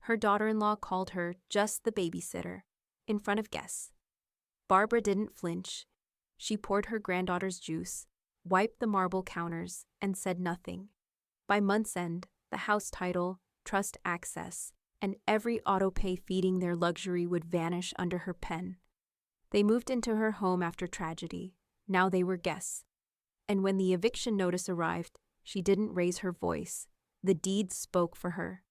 Her daughter-in-law called her just the babysitter, in front of guests. Barbara didn't flinch. She poured her granddaughter's juice, wiped the marble counters, and said nothing. By month's end, the house title, trust access, and every auto-pay feeding their luxury would vanish under her pen. They moved into her home after tragedy. Now they were guests. And when the eviction notice arrived, she didn't raise her voice. The deed spoke for her.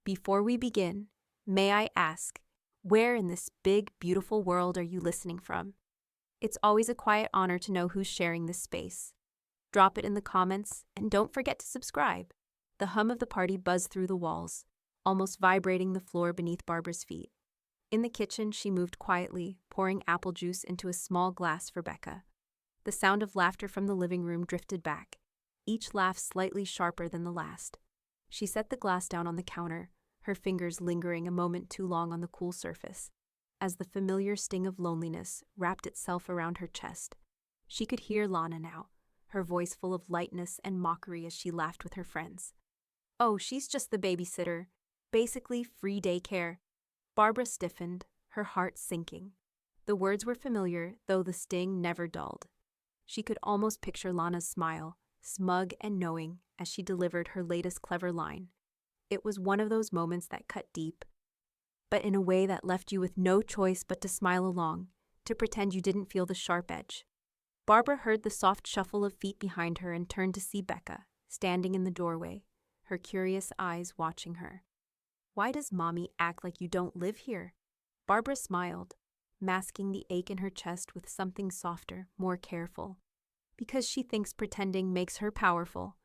Before we begin, may I ask, where in this big, beautiful world are you listening from? It's always a quiet honor to know who's sharing this space. Drop it in the comments, and don't forget to subscribe. The hum of the party buzzed through the walls, almost vibrating the floor beneath Barbara's feet. In the kitchen, she moved quietly, pouring apple juice into a small glass for Becca. The sound of laughter from the living room drifted back, each laugh slightly sharper than the last. She set the glass down on the counter, her fingers lingering a moment too long on the cool surface. As the familiar sting of loneliness wrapped itself around her chest, she could hear Lana now, her voice full of lightness and mockery as she laughed with her friends. Oh, she's just the babysitter. Basically, free daycare. Barbara stiffened, her heart sinking. The words were familiar, though the sting never dulled. She could almost picture Lana's smile, smug and knowing, as she delivered her latest clever line. It was one of those moments that cut deep, but in a way that left you with no choice but to smile along, to pretend you didn't feel the sharp edge. Barbara heard the soft shuffle of feet behind her and turned to see Becca, standing in the doorway, her curious eyes watching her. Why does Mommy act like you don't live here? Barbara smiled, masking the ache in her chest with something softer, more careful. Because she thinks pretending makes her powerful.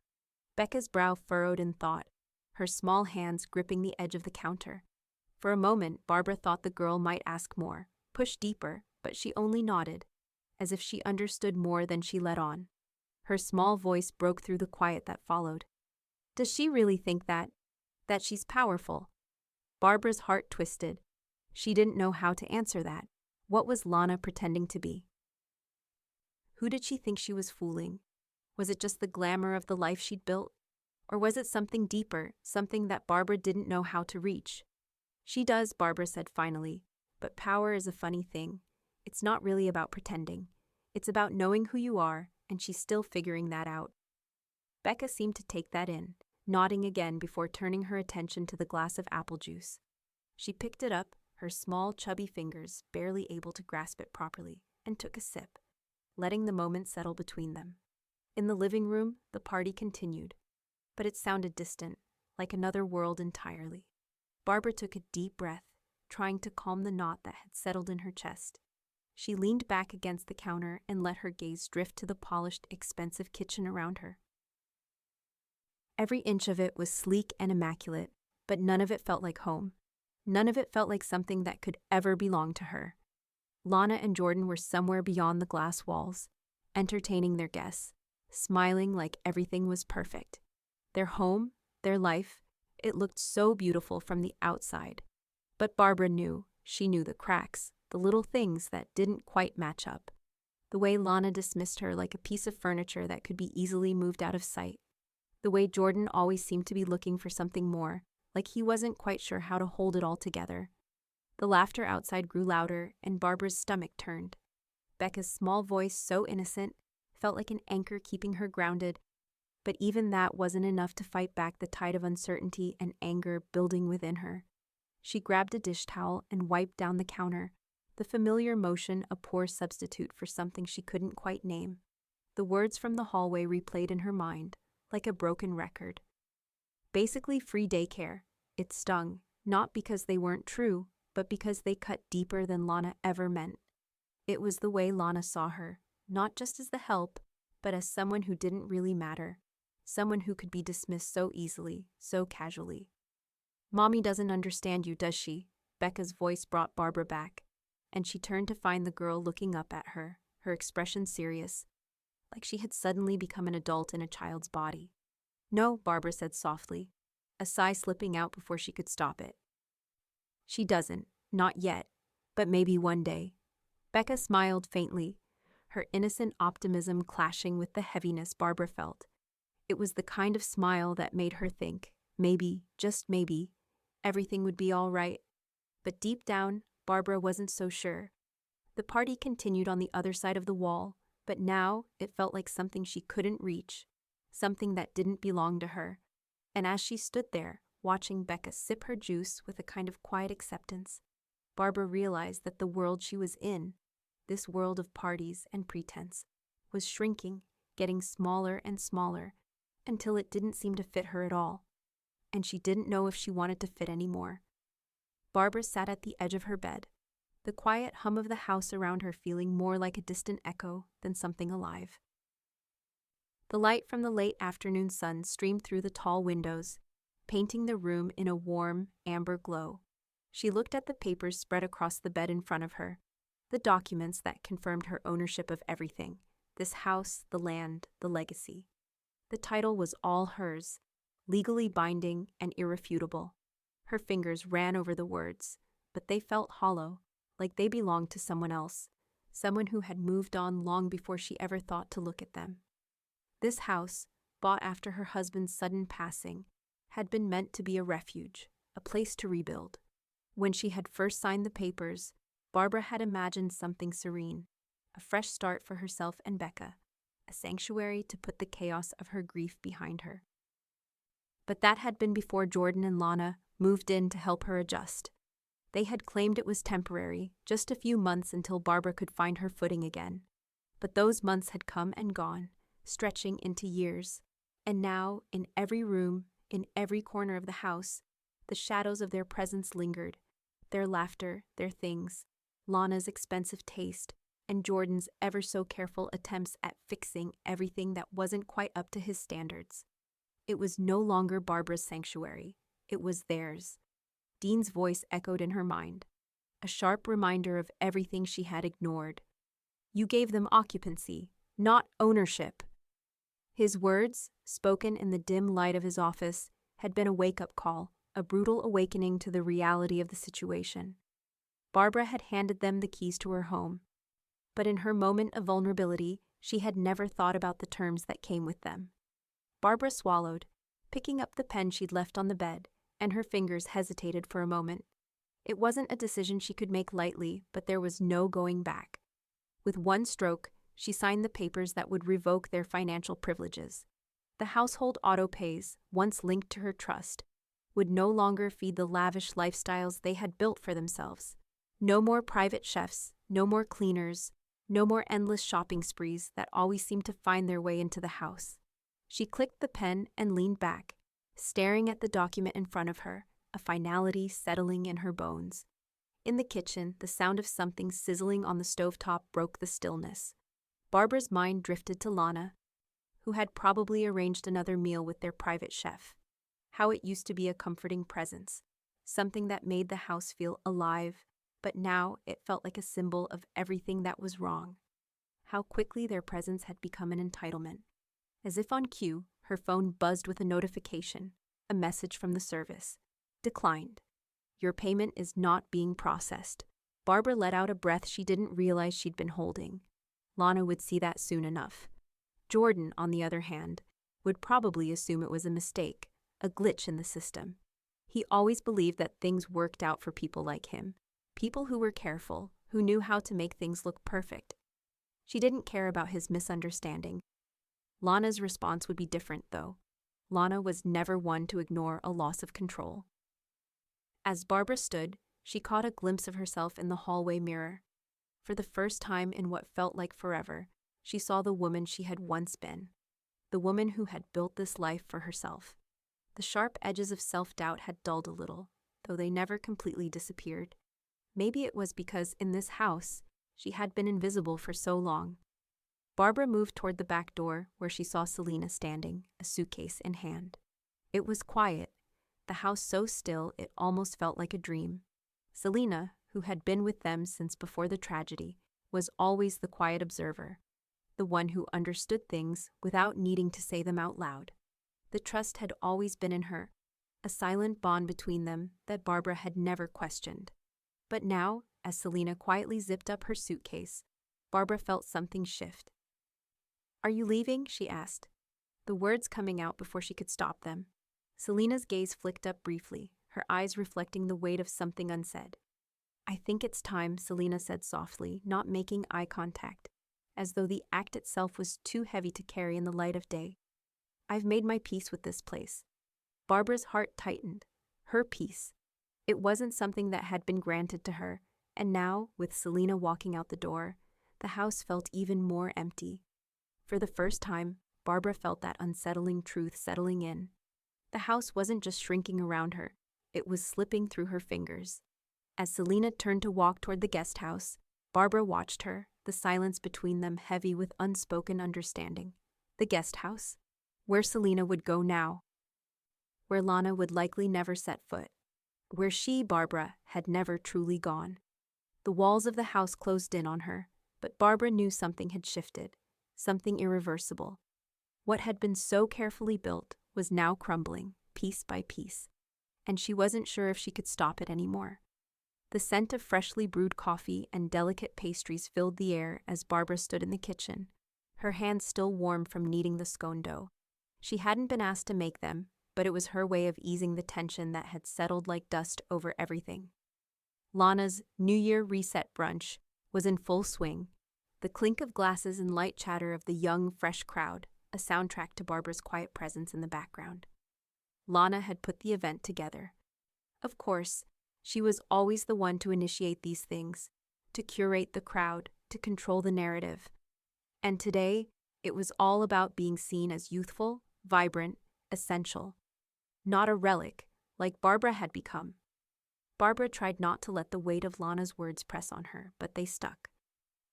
Becca's brow furrowed in thought, her small hands gripping the edge of the counter. For a moment, Barbara thought the girl might ask more, push deeper, but she only nodded, as if she understood more than she let on. Her small voice broke through the quiet that followed. Does she really think that she's powerful? Barbara's heart twisted. She didn't know how to answer that. What was Lana pretending to be? Who did she think she was fooling? Was it just the glamour of the life she'd built? Or was it something deeper, something that Barbara didn't know how to reach? She does, Barbara said finally, but power is a funny thing. It's not really about pretending. It's about knowing who you are, and she's still figuring that out. Becca seemed to take that in, nodding again before turning her attention to the glass of apple juice. She picked it up, her small, chubby fingers barely able to grasp it properly, and took a sip, letting the moment settle between them. In the living room, the party continued, but it sounded distant, like another world entirely. Barbara took a deep breath, trying to calm the knot that had settled in her chest. She leaned back against the counter and let her gaze drift to the polished, expensive kitchen around her. Every inch of it was sleek and immaculate, but none of it felt like home. None of it felt like something that could ever belong to her. Lana and Jordan were somewhere beyond the glass walls, entertaining their guests, smiling like everything was perfect. Their home, their life, it looked so beautiful from the outside. But Barbara knew, she knew the cracks, the little things that didn't quite match up. The way Lana dismissed her like a piece of furniture that could be easily moved out of sight. The way Jordan always seemed to be looking for something more, like he wasn't quite sure how to hold it all together. The laughter outside grew louder, and Barbara's stomach turned. Becca's small voice, so innocent, felt like an anchor keeping her grounded, but even that wasn't enough to fight back the tide of uncertainty and anger building within her. She grabbed a dish towel and wiped down the counter, the familiar motion a poor substitute for something she couldn't quite name. The words from the hallway replayed in her mind, like a broken record. Basically free daycare. It stung, not because they weren't true, but because they cut deeper than Lana ever meant. It was the way Lana saw her, not just as the help, but as someone who didn't really matter, someone who could be dismissed so easily, so casually. Mommy doesn't understand you, does she? Becca's voice brought Barbara back, and she turned to find the girl looking up at her, her expression serious, like she had suddenly become an adult in a child's body. No, Barbara said softly, a sigh slipping out before she could stop it. She doesn't, not yet, but maybe one day. Becca smiled faintly, her innocent optimism clashing with the heaviness Barbara felt. It was the kind of smile that made her think, maybe, just maybe, Everything would be all right. But deep down, Barbara wasn't so sure. The party continued on the other side of the wall, but now it felt like something she couldn't reach, something that didn't belong to her. And as she stood there, watching Becca sip her juice with a kind of quiet acceptance, Barbara realized that the world she was in, this world of parties and pretense, was shrinking, getting smaller and smaller, until it didn't seem to fit her at all. And she didn't know if she wanted to fit anymore. Barbara sat at the edge of her bed, the quiet hum of the house around her feeling more like a distant echo than something alive. The light from the late afternoon sun streamed through the tall windows, painting the room in a warm, amber glow. She looked at the papers spread across the bed in front of her, the documents that confirmed her ownership of everything, this house, the land, the legacy. The title was all hers, legally binding and irrefutable. Her fingers ran over the words, but they felt hollow, like they belonged to someone else, someone who had moved on long before she ever thought to look at them. This house, bought after her husband's sudden passing, had been meant to be a refuge, a place to rebuild. When she had first signed the papers, Barbara had imagined something serene, a fresh start for herself and Becca, a sanctuary to put the chaos of her grief behind her. But that had been before Jordan and Lana moved in to help her adjust. They had claimed it was temporary, just a few months until Barbara could find her footing again. But those months had come and gone, stretching into years. And now, in every room, in every corner of the house, the shadows of their presence lingered. Their laughter, their things, Lana's expensive taste, and Jordan's ever so careful attempts at fixing everything that wasn't quite up to his standards. It was no longer Barbara's sanctuary. It was theirs. Dean's voice echoed in her mind, a sharp reminder of everything she had ignored. You gave them occupancy, not ownership. His words, spoken in the dim light of his office, had been a wake-up call, a brutal awakening to the reality of the situation. Barbara had handed them the keys to her home, but in her moment of vulnerability, she had never thought about the terms that came with them. Barbara swallowed, picking up the pen she'd left on the bed, and her fingers hesitated for a moment. It wasn't a decision she could make lightly, but there was no going back. With one stroke, she signed the papers that would revoke their financial privileges. The household auto-pays, once linked to her trust, would no longer feed the lavish lifestyles they had built for themselves. No more private chefs, no more cleaners, no more endless shopping sprees that always seemed to find their way into the house. She clicked the pen and leaned back, staring at the document in front of her, a finality settling in her bones. In the kitchen, the sound of something sizzling on the stovetop broke the stillness. Barbara's mind drifted to Lana, who had probably arranged another meal with their private chef. How it used to be a comforting presence, something that made the house feel alive, but now it felt like a symbol of everything that was wrong. How quickly their presence had become an entitlement. As if on cue, her phone buzzed with a notification, a message from the service. Declined. Your payment is not being processed. Barbara let out a breath she didn't realize she'd been holding. Lana would see that soon enough. Jordan, on the other hand, would probably assume it was a mistake, a glitch in the system. He always believed that things worked out for people like him, people who were careful, who knew how to make things look perfect. She didn't care about his misunderstanding. Lana's response would be different, though. Lana was never one to ignore a loss of control. As Barbara stood, she caught a glimpse of herself in the hallway mirror. For the first time in what felt like forever, she saw the woman she had once been, the woman who had built this life for herself. The sharp edges of self-doubt had dulled a little, though they never completely disappeared. Maybe it was because in this house, she had been invisible for so long. Barbara moved toward the back door where she saw Selena standing, a suitcase in hand. It was quiet, the house so still it almost felt like a dream. Selena, who had been with them since before the tragedy, was always the quiet observer, the one who understood things without needing to say them out loud. The trust had always been in her, a silent bond between them that Barbara had never questioned. But now, as Selena quietly zipped up her suitcase, Barbara felt something shift. "Are you leaving?" she asked, the words coming out before she could stop them. Selena's gaze flicked up briefly, her eyes reflecting the weight of something unsaid. "I think it's time," Selena said softly, not making eye contact, as though the act itself was too heavy to carry in the light of day. "I've made my peace with this place." Barbara's heart tightened. Her peace. It wasn't something that had been granted to her, and now, with Selena walking out the door, the house felt even more empty. For the first time, Barbara felt that unsettling truth settling in. The house wasn't just shrinking around her, it was slipping through her fingers. As Selena turned to walk toward the guest house, Barbara watched her, the silence between them heavy with unspoken understanding. The guest house? Where Selena would go now. Where Lana would likely never set foot. Where she, Barbara, had never truly gone. The walls of the house closed in on her, but Barbara knew something had shifted, something irreversible. What had been so carefully built was now crumbling, piece by piece, and she wasn't sure if she could stop it anymore. The scent of freshly brewed coffee and delicate pastries filled the air as Barbara stood in the kitchen, her hands still warm from kneading the scone dough. She hadn't been asked to make them, but it was her way of easing the tension that had settled like dust over everything. Lana's New Year reset brunch was in full swing, the clink of glasses and light chatter of the young, fresh crowd, a soundtrack to Barbara's quiet presence in the background. Lana had put the event together. Of course, she was always the one to initiate these things, to curate the crowd, to control the narrative. And today, it was all about being seen as youthful, vibrant, essential. Not a relic, like Barbara had become. Barbara tried not to let the weight of Lana's words press on her, but they stuck.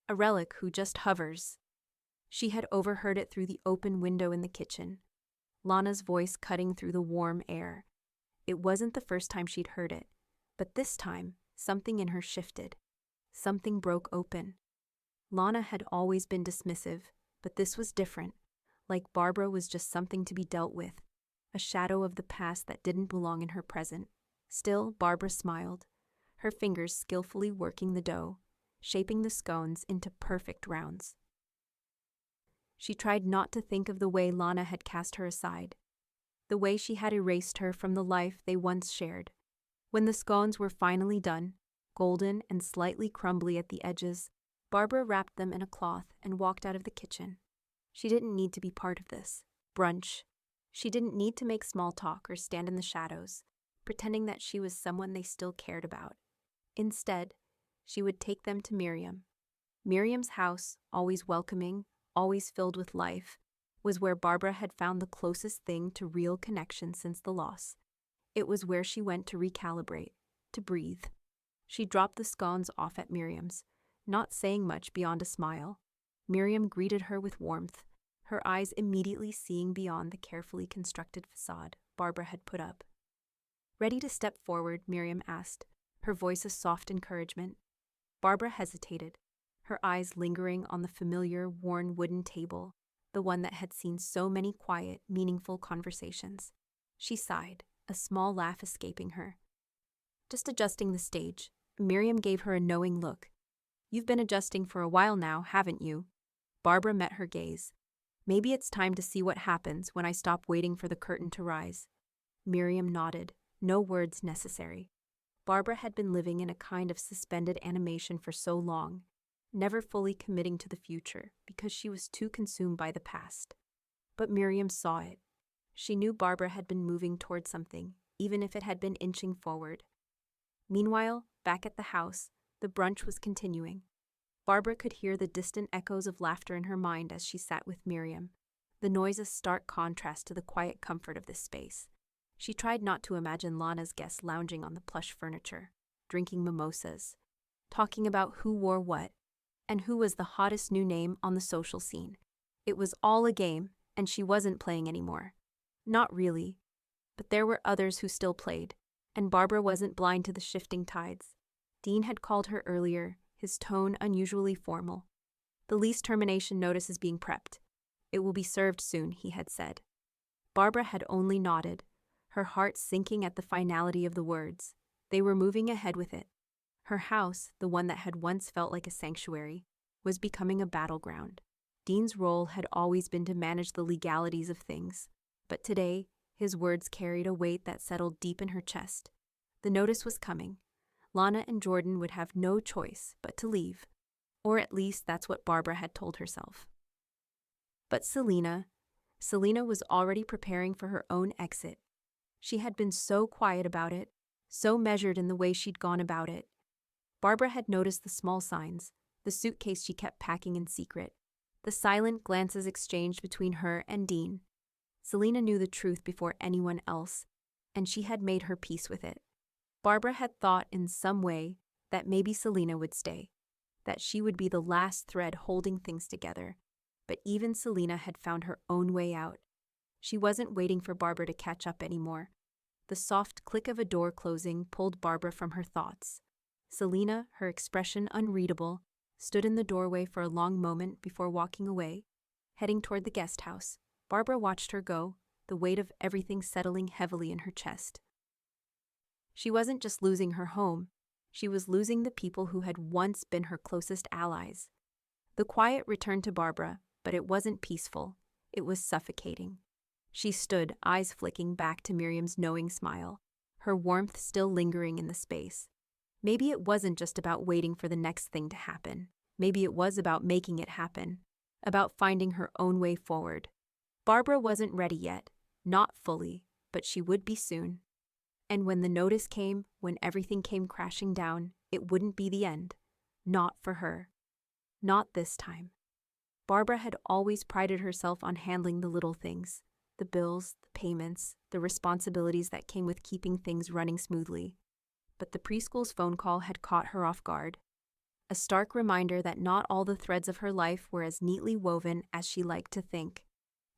A relic who just hovers. She had overheard it through the open window in the kitchen, Lana's voice cutting through the warm air. It wasn't the first time she'd heard it, but this time, something in her shifted. Something broke open. Lana had always been dismissive, but this was different, like Barbara was just something to be dealt with, a shadow of the past that didn't belong in her present. Still, Barbara smiled, her fingers skillfully working the dough, shaping the scones into perfect rounds. She tried not to think of the way Lana had cast her aside, the way she had erased her from the life they once shared. When the scones were finally done, golden and slightly crumbly at the edges, Barbara wrapped them in a cloth and walked out of the kitchen. She didn't need to be part of this brunch. She didn't need to make small talk or stand in the shadows, pretending that she was someone they still cared about. Instead, she would take them to Miriam. Miriam's house, always welcoming, always filled with life, was where Barbara had found the closest thing to real connection since the loss. It was where she went to recalibrate, to breathe. She dropped the scones off at Miriam's, not saying much beyond a smile. Miriam greeted her with warmth, her eyes immediately seeing beyond the carefully constructed facade Barbara had put up. "Ready to step forward?" Miriam asked, her voice a soft encouragement. Barbara hesitated, her eyes lingering on the familiar, worn wooden table, the one that had seen so many quiet, meaningful conversations. She sighed, a small laugh escaping her. "Just adjusting the stage." Miriam gave her a knowing look. "You've been adjusting for a while now, haven't you?" Barbara met her gaze. "Maybe it's time to see what happens when I stop waiting for the curtain to rise." Miriam nodded, no words necessary. Barbara had been living in a kind of suspended animation for so long, never fully committing to the future because she was too consumed by the past. But Miriam saw it. She knew Barbara had been moving toward something, even if it had been inching forward. Meanwhile, back at the house, the brunch was continuing. Barbara could hear the distant echoes of laughter in her mind as she sat with Miriam, the noise a stark contrast to the quiet comfort of this space. She tried not to imagine Lana's guests lounging on the plush furniture, drinking mimosas, talking about who wore what, and who was the hottest new name on the social scene. It was all a game, and she wasn't playing anymore. Not really. But there were others who still played, and Barbara wasn't blind to the shifting tides. Dean had called her earlier, his tone unusually formal. "The lease termination notice is being prepped. It will be served soon," he had said. Barbara had only nodded, her heart sinking at the finality of the words. They were moving ahead with it. Her house, the one that had once felt like a sanctuary, was becoming a battleground. Dean's role had always been to manage the legalities of things, but today, his words carried a weight that settled deep in her chest. The notice was coming. Lana and Jordan would have no choice but to leave. Or at least that's what Barbara had told herself. But Selena was already preparing for her own exit. She had been so quiet about it, so measured in the way she'd gone about it. Barbara had noticed the small signs, the suitcase she kept packing in secret, the silent glances exchanged between her and Dean. Selena knew the truth before anyone else, and she had made her peace with it. Barbara had thought in some way that maybe Selena would stay, that she would be the last thread holding things together, but even Selena had found her own way out. She wasn't waiting for Barbara to catch up anymore. The soft click of a door closing pulled Barbara from her thoughts. Selena, her expression unreadable, stood in the doorway for a long moment before walking away, heading toward the guest house. Barbara watched her go, the weight of everything settling heavily in her chest. She wasn't just losing her home, she was losing the people who had once been her closest allies. The quiet returned to Barbara, but it wasn't peaceful. It was suffocating. She stood, eyes flicking back to Miriam's knowing smile, her warmth still lingering in the space. Maybe it wasn't just about waiting for the next thing to happen. Maybe it was about making it happen, about finding her own way forward. Barbara wasn't ready yet, not fully, but she would be soon. And when the notice came, when everything came crashing down, it wouldn't be the end. Not for her. Not this time. Barbara had always prided herself on handling the little things, the bills, the payments, the responsibilities that came with keeping things running smoothly. But the preschool's phone call had caught her off guard. A stark reminder that not all the threads of her life were as neatly woven as she liked to think.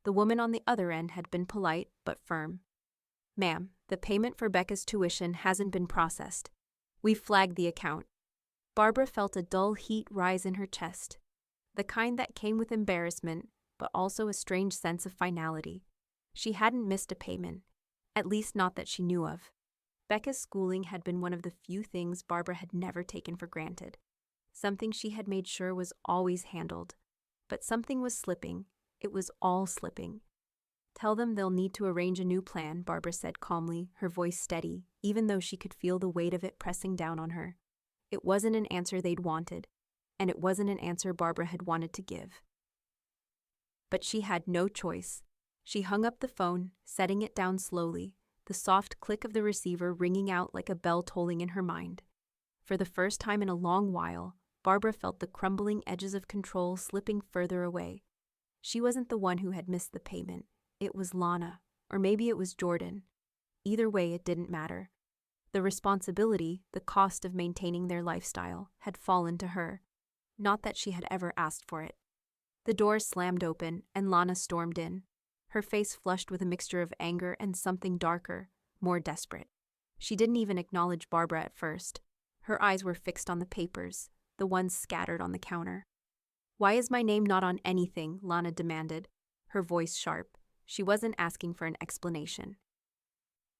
The woman on the other end had been polite but firm. "Ma'am, the payment for Becca's tuition hasn't been processed. We've flagged the account." Barbara felt a dull heat rise in her chest, the kind that came with embarrassment, but also a strange sense of finality. She hadn't missed a payment, at least not that she knew of. Becca's schooling had been one of the few things Barbara had never taken for granted, something she had made sure was always handled. But something was slipping. It was all slipping. "Tell them they'll need to arrange a new plan," Barbara said calmly, her voice steady, even though she could feel the weight of it pressing down on her. It wasn't an answer they'd wanted, and it wasn't an answer Barbara had wanted to give. But she had no choice. She hung up the phone, setting it down slowly, the soft click of the receiver ringing out like a bell tolling in her mind. For the first time in a long while, Barbara felt the crumbling edges of control slipping further away. She wasn't the one who had missed the payment. It was Lana, or maybe it was Jordan. Either way, it didn't matter. The responsibility, the cost of maintaining their lifestyle, had fallen to her. Not that she had ever asked for it. The door slammed open, and Lana stormed in, her face flushed with a mixture of anger and something darker, more desperate. She didn't even acknowledge Barbara at first. Her eyes were fixed on the papers, the ones scattered on the counter. "Why is my name not on anything?" Lana demanded, her voice sharp. She wasn't asking for an explanation.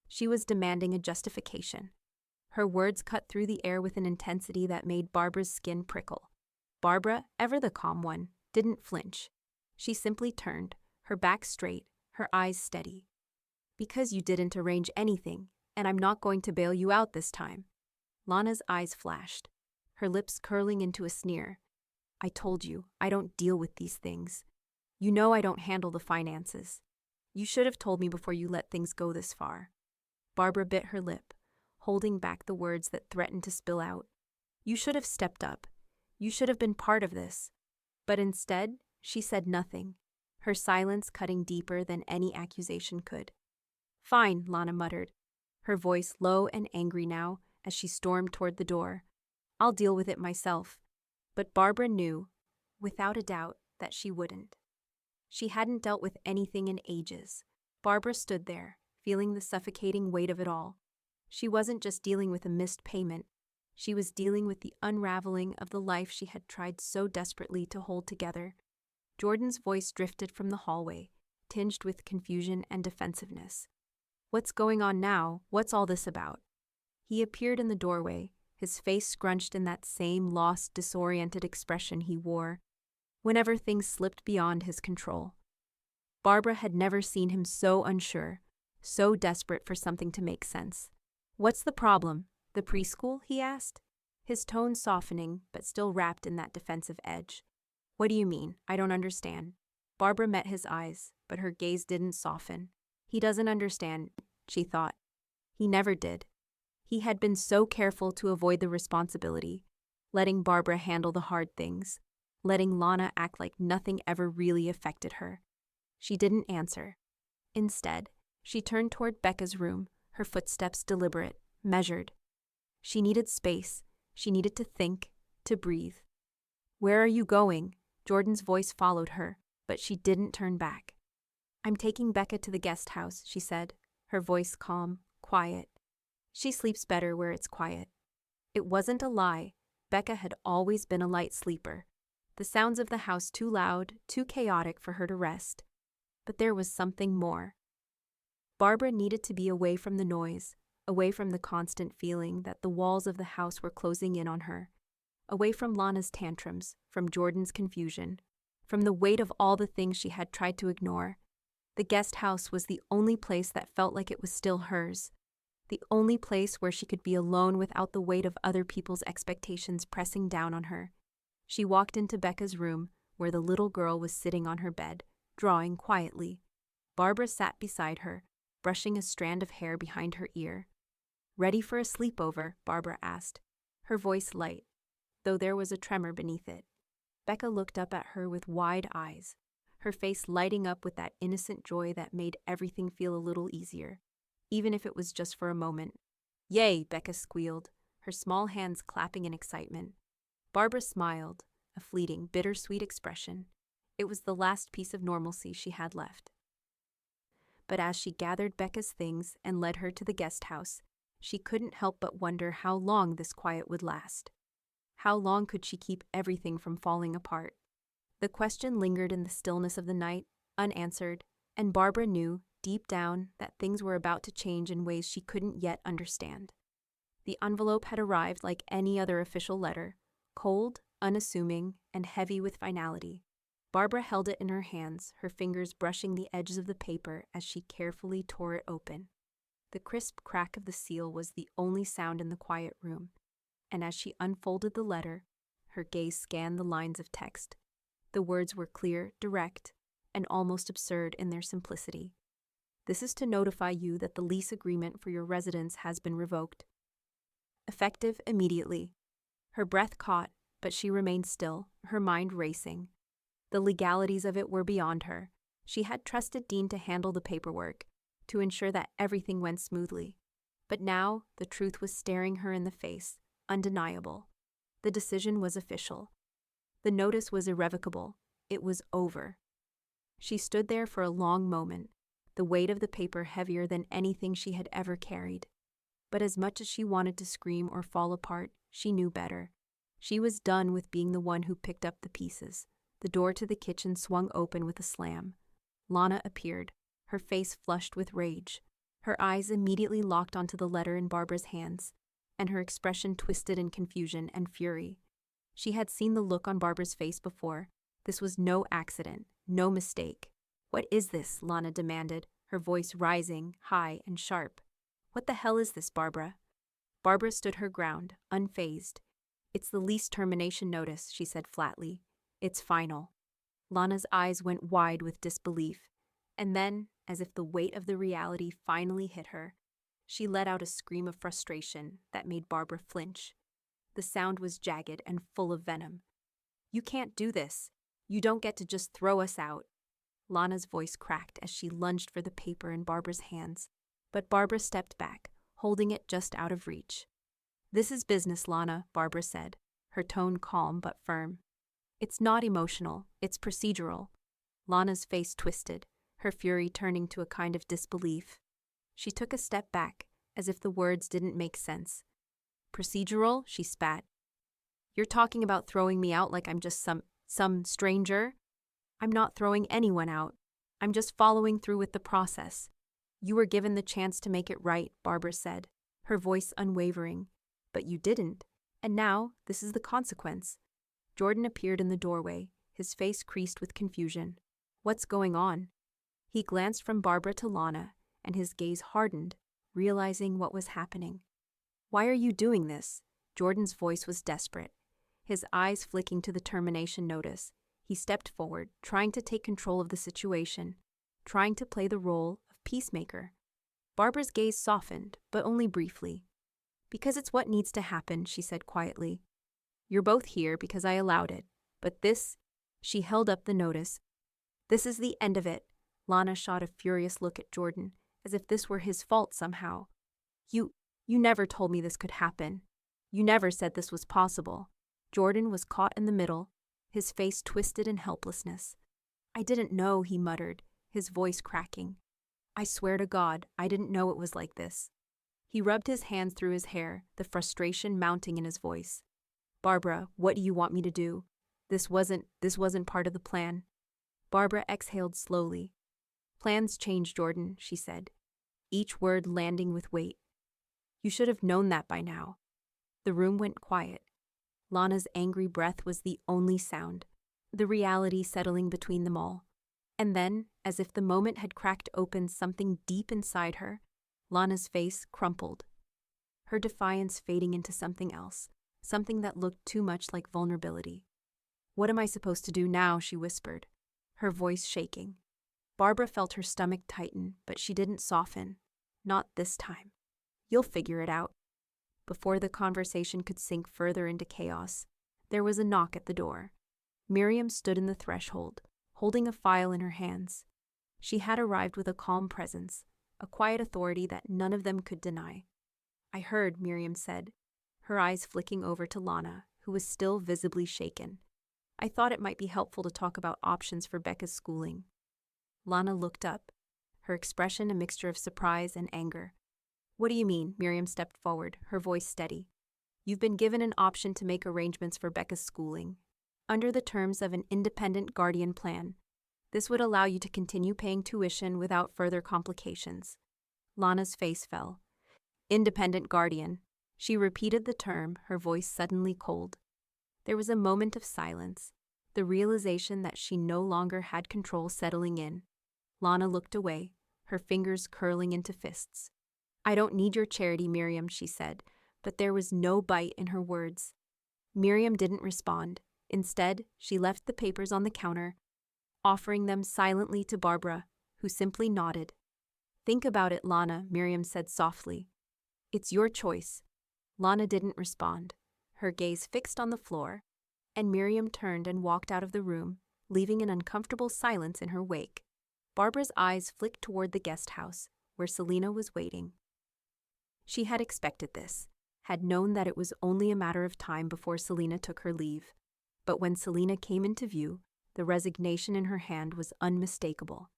She was demanding a justification. Her words cut through the air with an intensity that made Barbara's skin prickle. Barbara, ever the calm one, didn't flinch. She simply turned, her back straight, her eyes steady. "Because you didn't arrange anything, and I'm not going to bail you out this time." Lana's eyes flashed, her lips curling into a sneer. "I told you, I don't deal with these things. You know I don't handle the finances. You should have told me before you let things go this far." Barbara bit her lip, holding back the words that threatened to spill out. "You should have stepped up. You should have been part of this." But instead, she said nothing, her silence cutting deeper than any accusation could. "Fine," Lana muttered, her voice low and angry now as she stormed toward the door. "I'll deal with it myself." But Barbara knew, without a doubt, that she wouldn't. She hadn't dealt with anything in ages. Barbara stood there, feeling the suffocating weight of it all. She wasn't just dealing with a missed payment. She was dealing with the unraveling of the life she had tried so desperately to hold together. Jordan's voice drifted from the hallway, tinged with confusion and defensiveness. "What's going on now? What's all this about?" He appeared in the doorway, his face scrunched in that same lost, disoriented expression he wore whenever things slipped beyond his control. Barbara had never seen him so unsure, so desperate for something to make sense. What's the problem? The preschool? He asked, his tone softening but still wrapped in that defensive edge. What do you mean? I don't understand. Barbara met his eyes, but her gaze didn't soften. He doesn't understand, she thought. He never did. He had been so careful to avoid the responsibility, letting Barbara handle the hard things, letting Lana act like nothing ever really affected her. She didn't answer. Instead, she turned toward Becca's room, her footsteps deliberate, measured. She needed space. She needed to think, to breathe. Where are you going? Jordan's voice followed her, but she didn't turn back. I'm taking Becca to the guest house, she said, her voice calm, quiet. She sleeps better where it's quiet. It wasn't a lie. Becca had always been a light sleeper. The sounds of the house too loud, too chaotic for her to rest. But there was something more. Barbara needed to be away from the noise, away from the constant feeling that the walls of the house were closing in on her, away from Lana's tantrums, from Jordan's confusion, from the weight of all the things she had tried to ignore. The guest house was the only place that felt like it was still hers, the only place where she could be alone without the weight of other people's expectations pressing down on her. She walked into Becca's room, where the little girl was sitting on her bed, drawing quietly. Barbara sat beside her, brushing a strand of hair behind her ear. Ready for a sleepover? Barbara asked, her voice light, though there was a tremor beneath it. Becca looked up at her with wide eyes, her face lighting up with that innocent joy that made everything feel a little easier, even if it was just for a moment. Yay, Becca squealed, her small hands clapping in excitement. Barbara smiled, a fleeting, bittersweet expression. It was the last piece of normalcy she had left. But as she gathered Becca's things and led her to the guest house, she couldn't help but wonder how long this quiet would last. How long could she keep everything from falling apart? The question lingered in the stillness of the night, unanswered, and Barbara knew, deep down, that things were about to change in ways she couldn't yet understand. The envelope had arrived like any other official letter, cold, unassuming, and heavy with finality. Barbara held it in her hands, her fingers brushing the edges of the paper as she carefully tore it open. The crisp crack of the seal was the only sound in the quiet room, and as she unfolded the letter, her gaze scanned the lines of text. The words were clear, direct, and almost absurd in their simplicity. This is to notify you that the lease agreement for your residence has been revoked. Effective immediately. Her breath caught, but she remained still, her mind racing. The legalities of it were beyond her. She had trusted Dean to handle the paperwork, to ensure that everything went smoothly. But now the truth was staring her in the face, undeniable. The decision was official. The notice was irrevocable. It was over. She stood there for a long moment, the weight of the paper heavier than anything she had ever carried. But as much as she wanted to scream or fall apart, she knew better. She was done with being the one who picked up the pieces. The door to the kitchen swung open with a slam. Lana appeared, her face flushed with rage. Her eyes immediately locked onto the letter in Barbara's hands, and her expression twisted in confusion and fury. She had seen the look on Barbara's face before. This was no accident, no mistake. What is this? Lana demanded, her voice rising, high and sharp. What the hell is this, Barbara? Barbara stood her ground, unfazed. It's the lease termination notice, she said flatly. It's final. Lana's eyes went wide with disbelief, and then, as if the weight of the reality finally hit her, she let out a scream of frustration that made Barbara flinch. The sound was jagged and full of venom. You can't do this. You don't get to just throw us out. Lana's voice cracked as she lunged for the paper in Barbara's hands, but Barbara stepped back, holding it just out of reach. This is business, Lana, Barbara said, her tone calm but firm. It's not emotional, it's procedural. Lana's face twisted, her fury turning to a kind of disbelief. She took a step back, as if the words didn't make sense. Procedural? She spat. You're talking about throwing me out like I'm just some stranger? I'm not throwing anyone out. I'm just following through with the process. You were given the chance to make it right, Barbara said, her voice unwavering. But you didn't, and now this is the consequence. Jordan appeared in the doorway, his face creased with confusion. What's going on? He glanced from Barbara to Lana, and his gaze hardened, realizing what was happening. Why are you doing this? Jordan's voice was desperate. His eyes flicking to the termination notice, he stepped forward, trying to take control of the situation, trying to play the role of peacemaker. Barbara's gaze softened, but only briefly. Because it's what needs to happen, she said quietly. You're both here because I allowed it, but this, she held up the notice. This is the end of it. Lana shot a furious look at Jordan, as if this were his fault somehow. You never told me this could happen. You never said this was possible. Jordan was caught in the middle, his face twisted in helplessness. I didn't know, he muttered, his voice cracking. I swear to God, I didn't know it was like this. He rubbed his hands through his hair, the frustration mounting in his voice. Barbara, what do you want me to do? This wasn't part of the plan. Barbara exhaled slowly. Plans change, Jordan, she said, each word landing with weight. You should have known that by now. The room went quiet. Lana's angry breath was the only sound, the reality settling between them all. And then, as if the moment had cracked open something deep inside her, Lana's face crumpled, her defiance fading into something else, something that looked too much like vulnerability. What am I supposed to do now? She whispered, her voice shaking. Barbara felt her stomach tighten, but she didn't soften. Not this time. You'll figure it out. Before the conversation could sink further into chaos, there was a knock at the door. Miriam stood in the threshold, holding a file in her hands. She had arrived with a calm presence, a quiet authority that none of them could deny. I heard, Miriam said, her eyes flicking over to Lana, who was still visibly shaken. I thought it might be helpful to talk about options for Becca's schooling. Lana looked up, her expression a mixture of surprise and anger. What do you mean? Miriam stepped forward, her voice steady. You've been given an option to make arrangements for Becca's schooling, under the terms of an independent guardian plan. This would allow you to continue paying tuition without further complications. Lana's face fell. Independent guardian. She repeated the term, her voice suddenly cold. There was a moment of silence, the realization that she no longer had control settling in. Lana looked away, her fingers curling into fists. I don't need your charity, Miriam, she said, but there was no bite in her words. Miriam didn't respond. Instead, she left the papers on the counter, offering them silently to Barbara, who simply nodded. Think about it, Lana, Miriam said softly. It's your choice. Lana didn't respond, her gaze fixed on the floor, and Miriam turned and walked out of the room, leaving an uncomfortable silence in her wake. Barbara's eyes flicked toward the guest house, where Selena was waiting. She had expected this, had known that it was only a matter of time before Selena took her leave. But when Selena came into view, the resignation in her hand was unmistakable.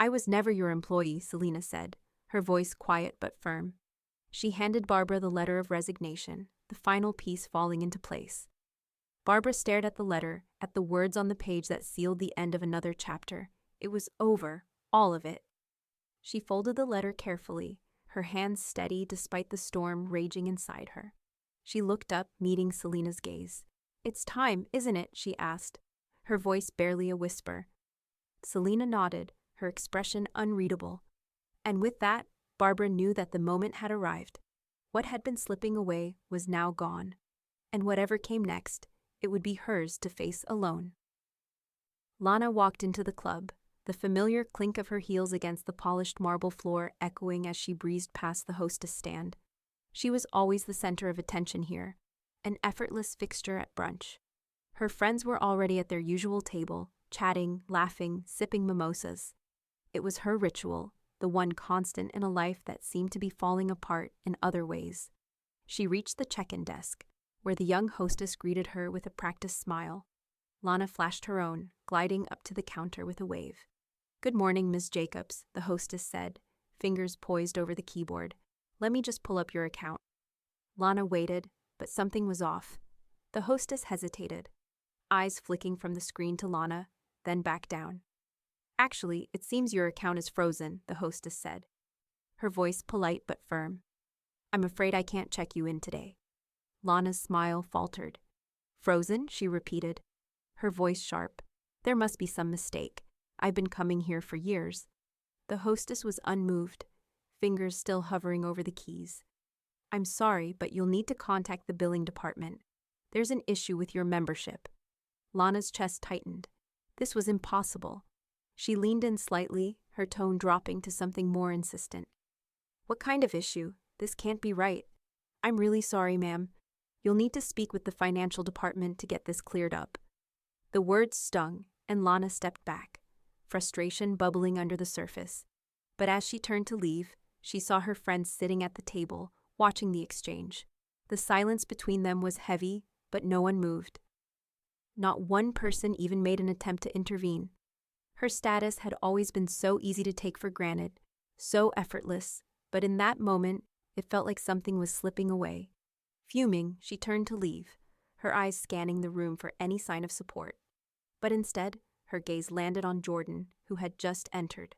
I was never your employee, Selena said, her voice quiet but firm. She handed Barbara the letter of resignation, the final piece falling into place. Barbara stared at the letter, at the words on the page that sealed the end of another chapter. It was over, all of it. She folded the letter carefully, her hands steady despite the storm raging inside her. She looked up, meeting Selena's gaze. It's time, isn't it? She asked, her voice barely a whisper. Selena nodded, her expression unreadable. And with that, Barbara knew that the moment had arrived. What had been slipping away was now gone. And whatever came next, it would be hers to face alone. Lana walked into the club, the familiar clink of her heels against the polished marble floor echoing as she breezed past the hostess stand. She was always the center of attention here, an effortless fixture at brunch. Her friends were already at their usual table, chatting, laughing, sipping mimosas. It was her ritual, the one constant in a life that seemed to be falling apart in other ways. She reached the check-in desk, where the young hostess greeted her with a practiced smile. Lana flashed her own, gliding up to the counter with a wave. Good morning, Ms. Jacobs, the hostess said, fingers poised over the keyboard. Let me just pull up your account. Lana waited, but something was off. The hostess hesitated, eyes flicking from the screen to Lana, then back down. Actually, it seems your account is frozen, the hostess said, her voice polite but firm. I'm afraid I can't check you in today. Lana's smile faltered. Frozen, she repeated, her voice sharp. There must be some mistake. I've been coming here for years. The hostess was unmoved, fingers still hovering over the keys. I'm sorry, but you'll need to contact the billing department. There's an issue with your membership. Lana's chest tightened. This was impossible. She leaned in slightly, her tone dropping to something more insistent. What kind of issue? This can't be right. I'm really sorry, ma'am. You'll need to speak with the financial department to get this cleared up. The words stung, and Lana stepped back, frustration bubbling under the surface. But as she turned to leave, she saw her friends sitting at the table, watching the exchange. The silence between them was heavy, but no one moved. Not one person even made an attempt to intervene. Her status had always been so easy to take for granted, so effortless, but in that moment, it felt like something was slipping away. Fuming, she turned to leave, her eyes scanning the room for any sign of support. But instead, her gaze landed on Jordan, who had just entered.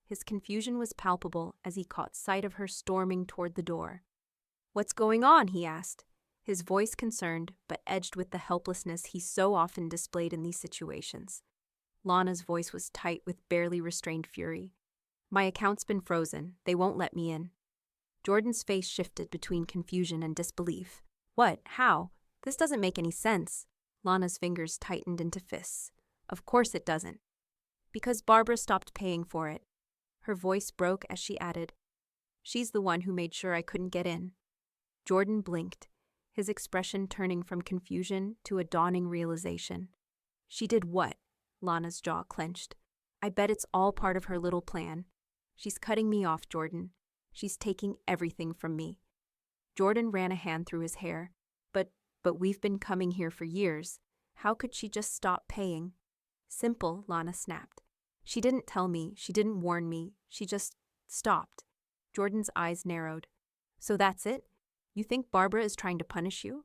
His confusion was palpable as he caught sight of her storming toward the door. "What's going on?" he asked, his voice concerned but edged with the helplessness he so often displayed in these situations. Lana's voice was tight with barely restrained fury. "My account's been frozen. They won't let me in." Jordan's face shifted between confusion and disbelief. "What? How? This doesn't make any sense." Lana's fingers tightened into fists. "Of course it doesn't. Because Barbara stopped paying for it." Her voice broke as she added, "She's the one who made sure I couldn't get in." Jordan blinked, his expression turning from confusion to a dawning realization. "She did what?" Lana's jaw clenched. "I bet it's all part of her little plan. She's cutting me off, Jordan. She's taking everything from me." Jordan ran a hand through his hair. But we've been coming here for years. How could she just stop paying?" "Simple," Lana snapped. "She didn't tell me, she didn't warn me, she just stopped." Jordan's eyes narrowed. "So that's it? You think Barbara is trying to punish you?"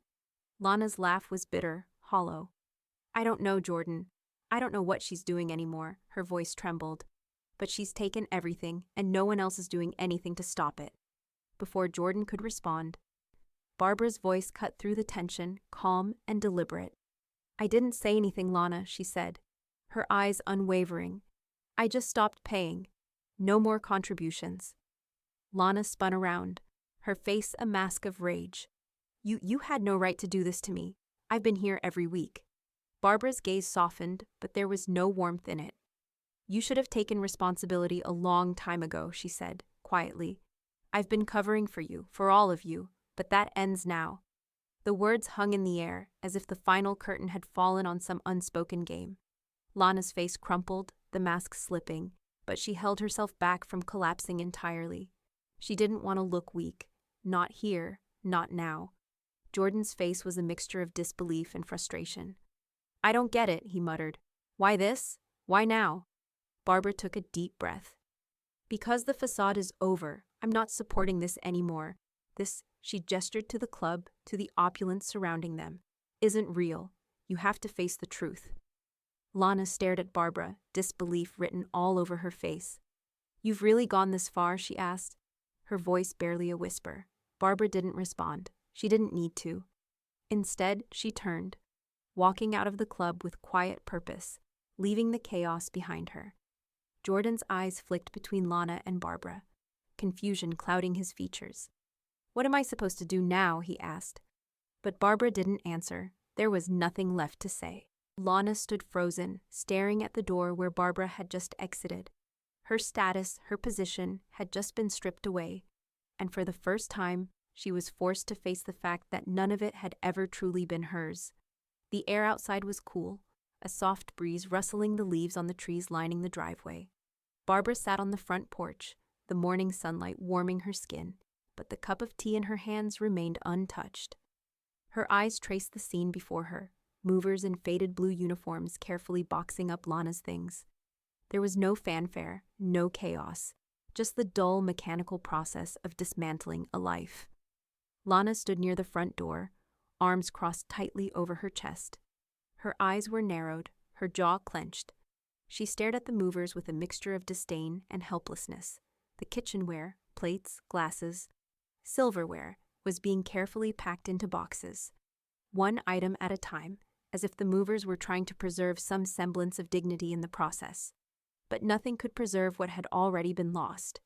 Lana's laugh was bitter, hollow. "I don't know, Jordan. I don't know what she's doing anymore," her voice trembled. "But she's taken everything, and no one else is doing anything to stop it." Before Jordan could respond, Barbara's voice cut through the tension, calm and deliberate. "I didn't say anything, Lana," she said, her eyes unwavering. "I just stopped paying. No more contributions." Lana spun around, her face a mask of rage. You had no right to do this to me. I've been here every week." Barbara's gaze softened, but there was no warmth in it. "You should have taken responsibility a long time ago," she said, quietly. "I've been covering for you, for all of you, but that ends now." The words hung in the air, as if the final curtain had fallen on some unspoken game. Lana's face crumpled, the mask slipping, but she held herself back from collapsing entirely. She didn't want to look weak. Not here, not now. Jordan's face was a mixture of disbelief and frustration. "I don't get it," he muttered. "Why this? Why now?" Barbara took a deep breath. "Because the facade is over. I'm not supporting this anymore. This," she gestured to the club, to the opulence surrounding them, "isn't real. You have to face the truth." Lana stared at Barbara, disbelief written all over her face. "You've really gone this far?" she asked, her voice barely a whisper. Barbara didn't respond. She didn't need to. Instead, she turned, walking out of the club with quiet purpose, leaving the chaos behind her. Jordan's eyes flicked between Lana and Barbara, confusion clouding his features. "What am I supposed to do now?" he asked. But Barbara didn't answer. There was nothing left to say. Lana stood frozen, staring at the door where Barbara had just exited. Her status, her position, had just been stripped away, and for the first time, she was forced to face the fact that none of it had ever truly been hers. The air outside was cool, a soft breeze rustling the leaves on the trees lining the driveway. Barbara sat on the front porch, the morning sunlight warming her skin, but the cup of tea in her hands remained untouched. Her eyes traced the scene before her, movers in faded blue uniforms carefully boxing up Lana's things. There was no fanfare, no chaos, just the dull mechanical process of dismantling a life. Lana stood near the front door, arms crossed tightly over her chest. Her eyes were narrowed, her jaw clenched. She stared at the movers with a mixture of disdain and helplessness. The kitchenware, plates, glasses, silverware, was being carefully packed into boxes, one item at a time, as if the movers were trying to preserve some semblance of dignity in the process. But nothing could preserve what had already been lost.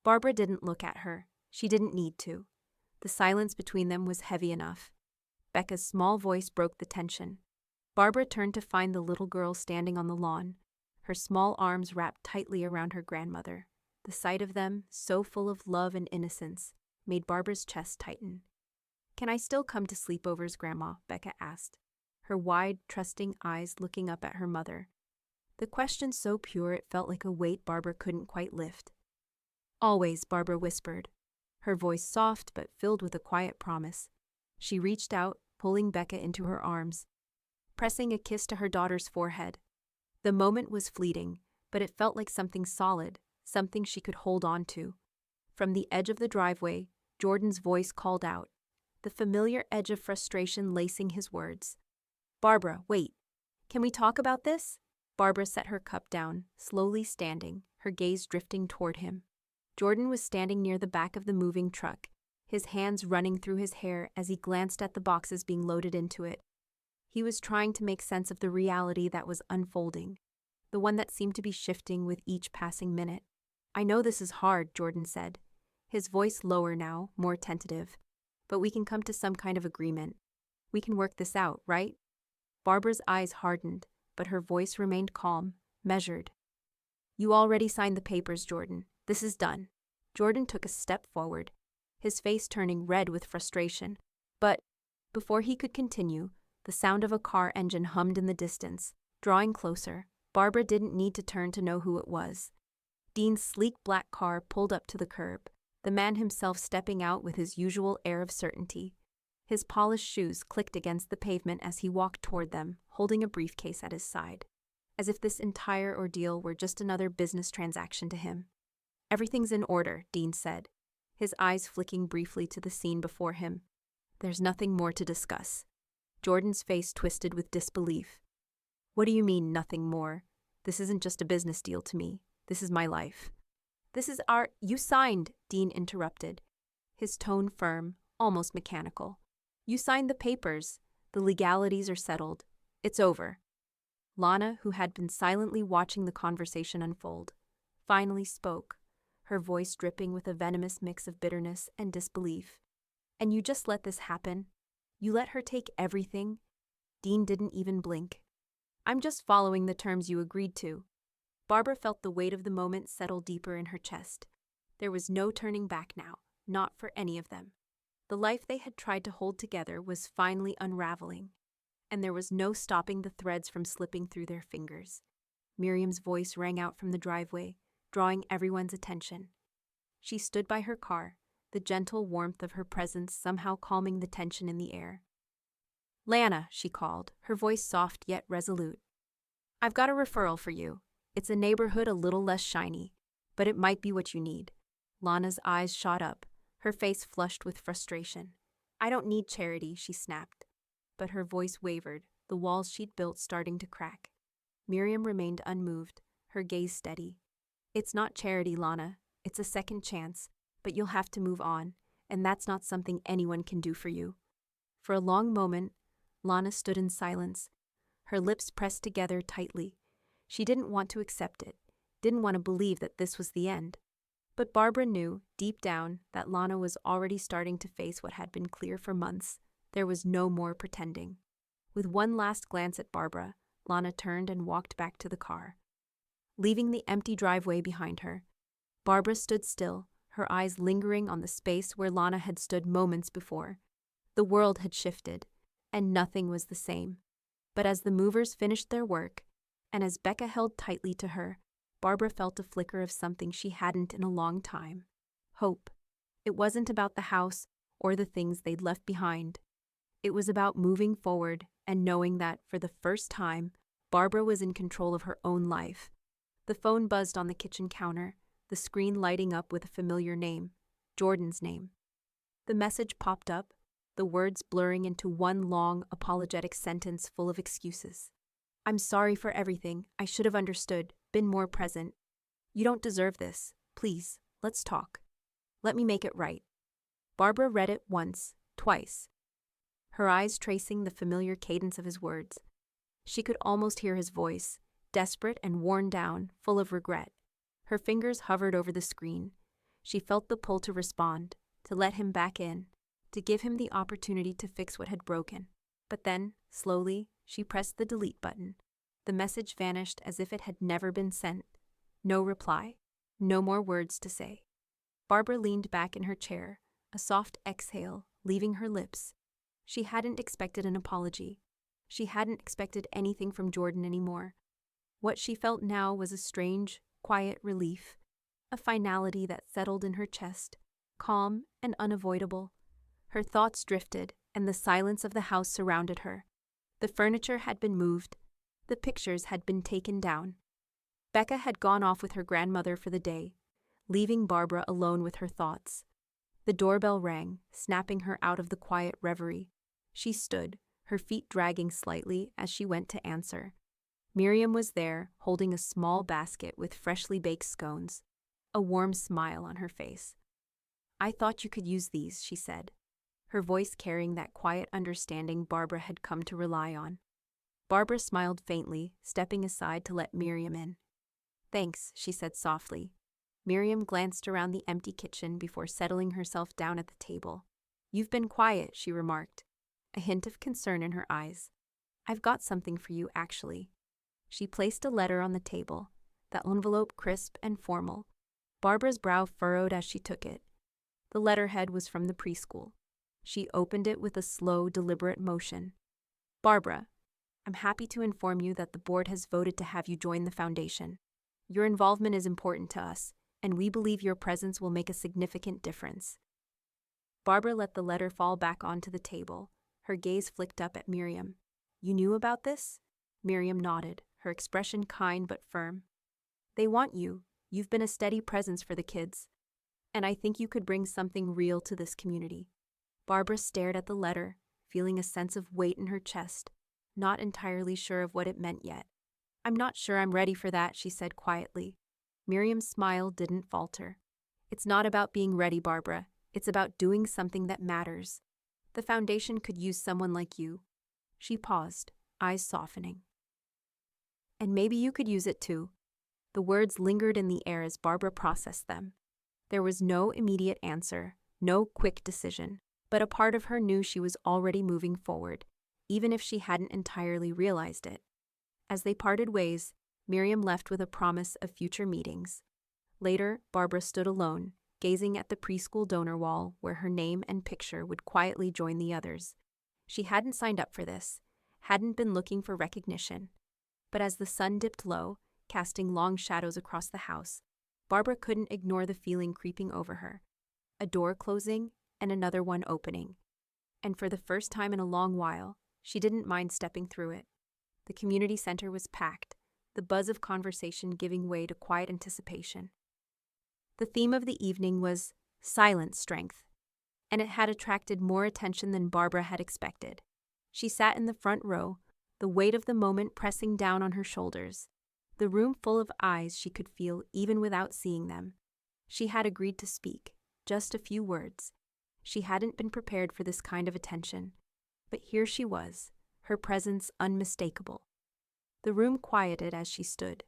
Barbara didn't look at her. She didn't need to. The silence between them was heavy enough. Becca's small voice broke the tension. Barbara turned to find the little girl standing on the lawn, her small arms wrapped tightly around her grandmother. The sight of them, so full of love and innocence, made Barbara's chest tighten. "Can I still come to sleepovers, Grandma?" Becca asked, her wide, trusting eyes looking up at her mother. The question so pure it felt like a weight Barbara couldn't quite lift. "Always," Barbara whispered, her voice soft but filled with a quiet promise. She reached out, pulling Becca into her arms, pressing a kiss to her daughter's forehead. The moment was fleeting, but it felt like something solid, something she could hold on to. From the edge of the driveway, Jordan's voice called out, the familiar edge of frustration lacing his words. "Barbara, wait. Can we talk about this?" Barbara set her cup down, slowly standing, her gaze drifting toward him. Jordan was standing near the back of the moving truck, his hands running through his hair as he glanced at the boxes being loaded into it. He was trying to make sense of the reality that was unfolding, the one that seemed to be shifting with each passing minute. "I know this is hard," Jordan said, his voice lower now, more tentative. "But we can come to some kind of agreement. We can work this out, right?" Barbara's eyes hardened, but her voice remained calm, measured. "You already signed the papers, Jordan. This is done." Jordan took a step forward, his face turning red with frustration. But before he could continue, the sound of a car engine hummed in the distance, drawing closer. Barbara didn't need to turn to know who it was. Dean's sleek black car pulled up to the curb, the man himself stepping out with his usual air of certainty. His polished shoes clicked against the pavement as he walked toward them, holding a briefcase at his side, as if this entire ordeal were just another business transaction to him. "Everything's in order," Dean said, his eyes flicking briefly to the scene before him. "There's nothing more to discuss." Jordan's face twisted with disbelief. "What do you mean, nothing more? This isn't just a business deal to me. This is my life." "This is our—" "You signed," Dean interrupted, his tone firm, almost mechanical. "You signed the papers. The legalities are settled. It's over." Lana, who had been silently watching the conversation unfold, finally spoke, her voice dripping with a venomous mix of bitterness and disbelief. "And you just let this happen? You let her take everything?" Dean didn't even blink. "I'm just following the terms you agreed to." Barbara felt the weight of the moment settle deeper in her chest. There was no turning back now, not for any of them. The life they had tried to hold together was finally unraveling, and there was no stopping the threads from slipping through their fingers. Miriam's voice rang out from the driveway, drawing everyone's attention. She stood by her car, the gentle warmth of her presence somehow calming the tension in the air. "Lana," she called, her voice soft yet resolute. "I've got a referral for you. It's a neighborhood a little less shiny, but it might be what you need." Lana's eyes shot up, her face flushed with frustration. "I don't need charity," she snapped. But her voice wavered, the walls she'd built starting to crack. Miriam remained unmoved, her gaze steady. "It's not charity, Lana. It's a second chance, but you'll have to move on, and that's not something anyone can do for you." For a long moment, Lana stood in silence, her lips pressed together tightly. She didn't want to accept it, didn't want to believe that this was the end. But Barbara knew, deep down, that Lana was already starting to face what had been clear for months. There was no more pretending. With one last glance at Barbara, Lana turned and walked back to the car. Leaving the empty driveway behind her, Barbara stood still, her eyes lingering on the space where Lana had stood moments before. The world had shifted, and nothing was the same. But as the movers finished their work, and as Becca held tightly to her, Barbara felt a flicker of something she hadn't in a long time. Hope. It wasn't about the house or the things they'd left behind. It was about moving forward and knowing that, for the first time, Barbara was in control of her own life. The phone buzzed on the kitchen counter, the screen lighting up with a familiar name, Jordan's name. The message popped up, the words blurring into one long, apologetic sentence full of excuses. "I'm sorry for everything. I should have understood, been more present. You don't deserve this. Please, let's talk. Let me make it right." Barbara read it once, twice, her eyes tracing the familiar cadence of his words. She could almost hear his voice, desperate and worn down, full of regret. Her fingers hovered over the screen. She felt the pull to respond, to let him back in. to give him the opportunity to fix what had broken. But then, slowly, she pressed the delete button. The message vanished as if it had never been sent. No reply. No more words to say. Barbara leaned back in her chair, a soft exhale leaving her lips. She hadn't expected an apology. She hadn't expected anything from Jordan anymore. What she felt now was a strange, quiet relief, a finality that settled in her chest, calm and unavoidable. Her thoughts drifted, and the silence of the house surrounded her. The furniture had been moved. The pictures had been taken down. Becca had gone off with her grandmother for the day, leaving Barbara alone with her thoughts. The doorbell rang, snapping her out of the quiet reverie. She stood, her feet dragging slightly as she went to answer. Miriam was there, holding a small basket with freshly baked scones, a warm smile on her face. "I thought you could use these," she said, her voice carrying that quiet understanding Barbara had come to rely on. Barbara smiled faintly, stepping aside to let Miriam in. "Thanks," she said softly. Miriam glanced around the empty kitchen before settling herself down at the table. "You've been quiet," she remarked, a hint of concern in her eyes. "I've got something for you, actually." She placed a letter on the table, the envelope crisp and formal. Barbara's brow furrowed as she took it. The letterhead was from the preschool. She opened it with a slow, deliberate motion. "Barbara, I'm happy to inform you that the board has voted to have you join the foundation. Your involvement is important to us, and we believe your presence will make a significant difference." Barbara let the letter fall back onto the table. Her gaze flicked up at Miriam. "You knew about this?" Miriam nodded, her expression kind but firm. "They want you. You've been a steady presence for the kids. And I think you could bring something real to this community." Barbara stared at the letter, feeling a sense of weight in her chest, not entirely sure of what it meant yet. "I'm not sure I'm ready for that," she said quietly. Miriam's smile didn't falter. "It's not about being ready, Barbara. It's about doing something that matters. The foundation could use someone like you." She paused, eyes softening. "And maybe you could use it too." The words lingered in the air as Barbara processed them. There was no immediate answer, no quick decision, but a part of her knew she was already moving forward, even if she hadn't entirely realized it. As they parted ways, Miriam left with a promise of future meetings. Later, Barbara stood alone, gazing at the preschool donor wall where her name and picture would quietly join the others. She hadn't signed up for this, hadn't been looking for recognition. But as the sun dipped low, casting long shadows across the house, Barbara couldn't ignore the feeling creeping over her. A door closing and another one opening. And for the first time in a long while, she didn't mind stepping through it. The community center was packed, the buzz of conversation giving way to quiet anticipation. The theme of the evening was silent strength, and it had attracted more attention than Barbara had expected. She sat in the front row, the weight of the moment pressing down on her shoulders, the room full of eyes she could feel even without seeing them. She had agreed to speak, just a few words. She hadn't been prepared for this kind of attention, but here she was, her presence unmistakable. The room quieted as she stood,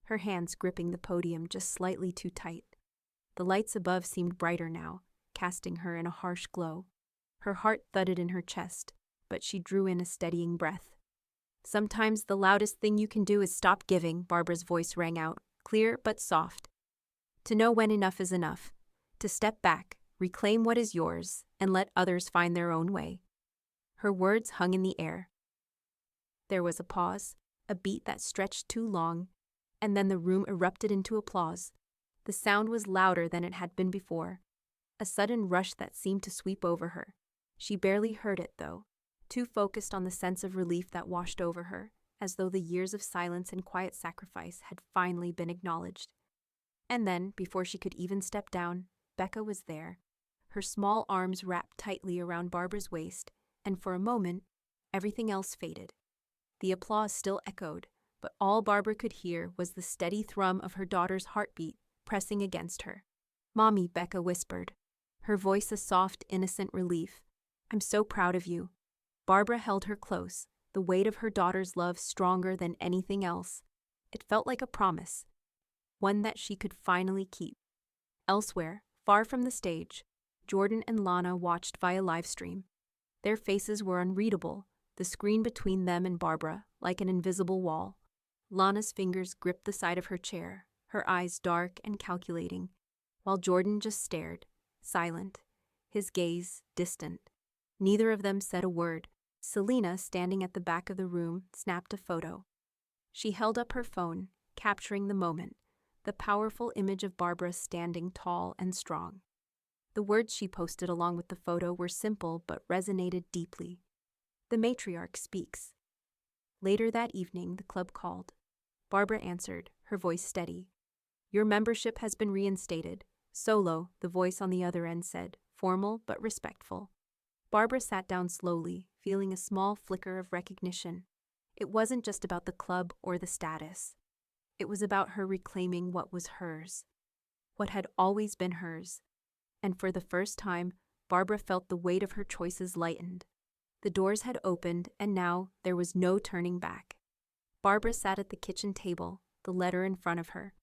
her hands gripping the podium just slightly too tight. The lights above seemed brighter now, casting her in a harsh glow. Her heart thudded in her chest, but she drew in a steadying breath. "Sometimes the loudest thing you can do is stop giving," Barbara's voice rang out, clear but soft. "To know when enough is enough. To step back, reclaim what is yours, and let others find their own way." Her words hung in the air. There was a pause, a beat that stretched too long, and then the room erupted into applause. The sound was louder than it had been before, a sudden rush that seemed to sweep over her. She barely heard it, though, too focused on the sense of relief that washed over her, as though the years of silence and quiet sacrifice had finally been acknowledged. And then, before she could even step down, Becca was there, her small arms wrapped tightly around Barbara's waist, and for a moment, everything else faded. The applause still echoed, but all Barbara could hear was the steady thrum of her daughter's heartbeat pressing against her. "Mommy," Becca whispered, her voice a soft, innocent relief. "I'm so proud of you." Barbara held her close, the weight of her daughter's love stronger than anything else. It felt like a promise, one that she could finally keep. Elsewhere, far from the stage, Jordan and Lana watched via livestream. Their faces were unreadable, the screen between them and Barbara like an invisible wall. Lana's fingers gripped the side of her chair, her eyes dark and calculating, while Jordan just stared, silent, his gaze distant. Neither of them said a word. Selena, standing at the back of the room, snapped a photo. She held up her phone, capturing the moment, the powerful image of Barbara standing tall and strong. The words she posted along with the photo were simple but resonated deeply. The matriarch speaks. Later that evening, the club called. Barbara answered, her voice steady. Your membership has been reinstated. Solo, the voice on the other end said, formal but respectful. Barbara sat down slowly, feeling a small flicker of recognition. It wasn't just about the club or the status. It was about her reclaiming what was hers, what had always been hers. And for the first time, Barbara felt the weight of her choices lightened. The doors had opened, and now there was no turning back. Barbara sat at the kitchen table, the letter in front of her.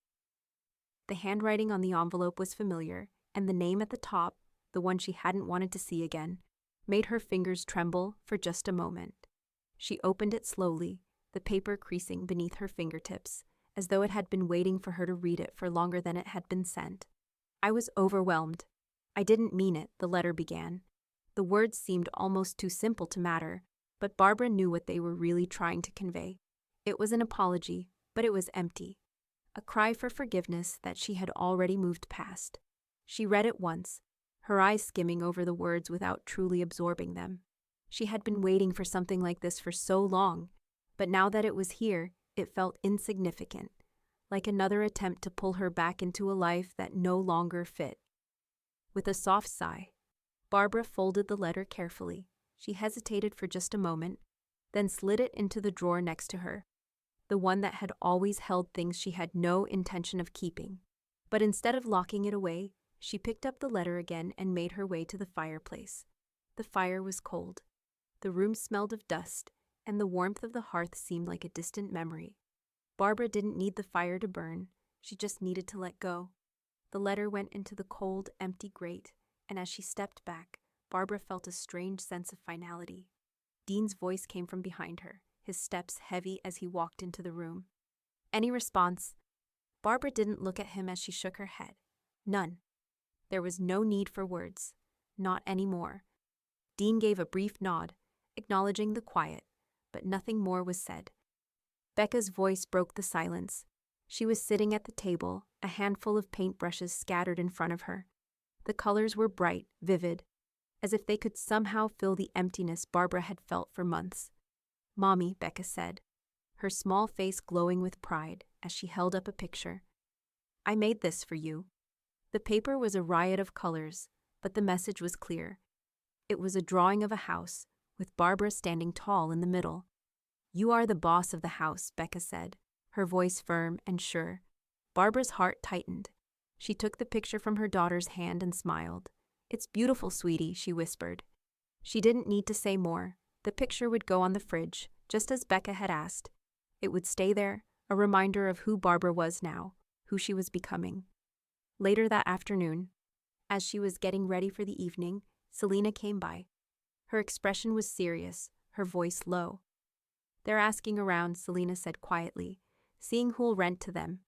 The handwriting on the envelope was familiar, and the name at the top, the one she hadn't wanted to see again, made her fingers tremble for just a moment. She opened it slowly, the paper creasing beneath her fingertips, as though it had been waiting for her to read it for longer than it had been sent. I was overwhelmed. I didn't mean it, the letter began. The words seemed almost too simple to matter, but Barbara knew what they were really trying to convey. It was an apology, but it was empty. A cry for forgiveness that she had already moved past. She read it once, her eyes skimming over the words without truly absorbing them. She had been waiting for something like this for so long, but now that it was here, it felt insignificant, like another attempt to pull her back into a life that no longer fit. With a soft sigh, Barbara folded the letter carefully. She hesitated for just a moment, then slid it into the drawer next to her, the one that had always held things she had no intention of keeping. But instead of locking it away, she picked up the letter again and made her way to the fireplace. The fire was cold. The room smelled of dust, and the warmth of the hearth seemed like a distant memory. Barbara didn't need the fire to burn. She just needed to let go. The letter went into the cold, empty grate, and as she stepped back, Barbara felt a strange sense of finality. Dean's voice came from behind her, his steps heavy as he walked into the room. Any response? Barbara didn't look at him as she shook her head. None. There was no need for words. Not anymore. Dean gave a brief nod, acknowledging the quiet, but nothing more was said. Becca's voice broke the silence. She was sitting at the table, a handful of paintbrushes scattered in front of her. The colors were bright, vivid, as if they could somehow fill the emptiness Barbara had felt for months. Mommy, Becca said, her small face glowing with pride as she held up a picture. I made this for you. The paper was a riot of colors, but the message was clear. It was a drawing of a house, with Barbara standing tall in the middle. You are the boss of the house, Becca said, her voice firm and sure. Barbara's heart tightened. She took the picture from her daughter's hand and smiled. It's beautiful, sweetie, she whispered. She didn't need to say more. The picture would go on the fridge, just as Becca had asked. It would stay there, a reminder of who Barbara was now, who she was becoming. Later that afternoon, as she was getting ready for the evening, Selena came by. Her expression was serious, her voice low. They're asking around, Selena said quietly, seeing who'll rent to them.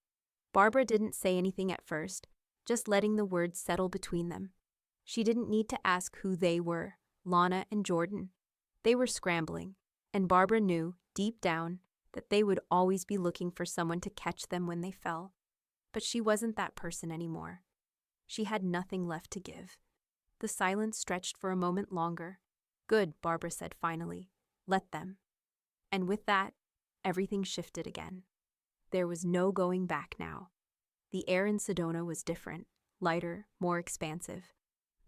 Barbara didn't say anything at first, just letting the words settle between them. She didn't need to ask who they were, Lana and Jordan. They were scrambling, and Barbara knew, deep down, that they would always be looking for someone to catch them when they fell. But she wasn't that person anymore. She had nothing left to give. The silence stretched for a moment longer. Good, Barbara said finally. Let them. And with that, everything shifted again. There was no going back now. The air in Sedona was different, lighter, more expansive.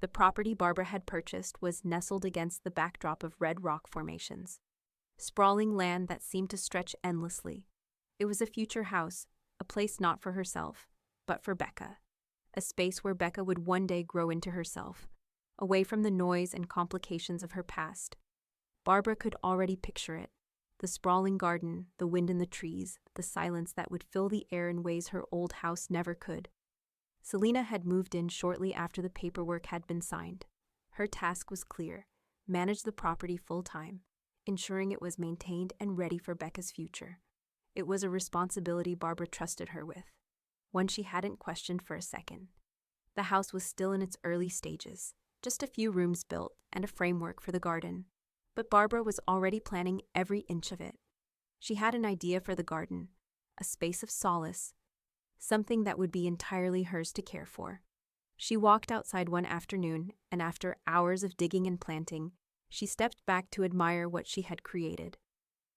The property Barbara had purchased was nestled against the backdrop of red rock formations. Sprawling land that seemed to stretch endlessly. It was a future house, a place not for herself, but for Becca. A space where Becca would one day grow into herself, away from the noise and complications of her past. Barbara could already picture it. The sprawling garden, the wind in the trees, the silence that would fill the air in ways her old house never could. Selena had moved in shortly after the paperwork had been signed. Her task was clear: manage the property full-time, ensuring it was maintained and ready for Becca's future. It was a responsibility Barbara trusted her with, one she hadn't questioned for a second. The house was still in its early stages, just a few rooms built and a framework for the garden. But Barbara was already planning every inch of it. She had an idea for the garden, a space of solace, something that would be entirely hers to care for. She walked outside one afternoon, and after hours of digging and planting, she stepped back to admire what she had created.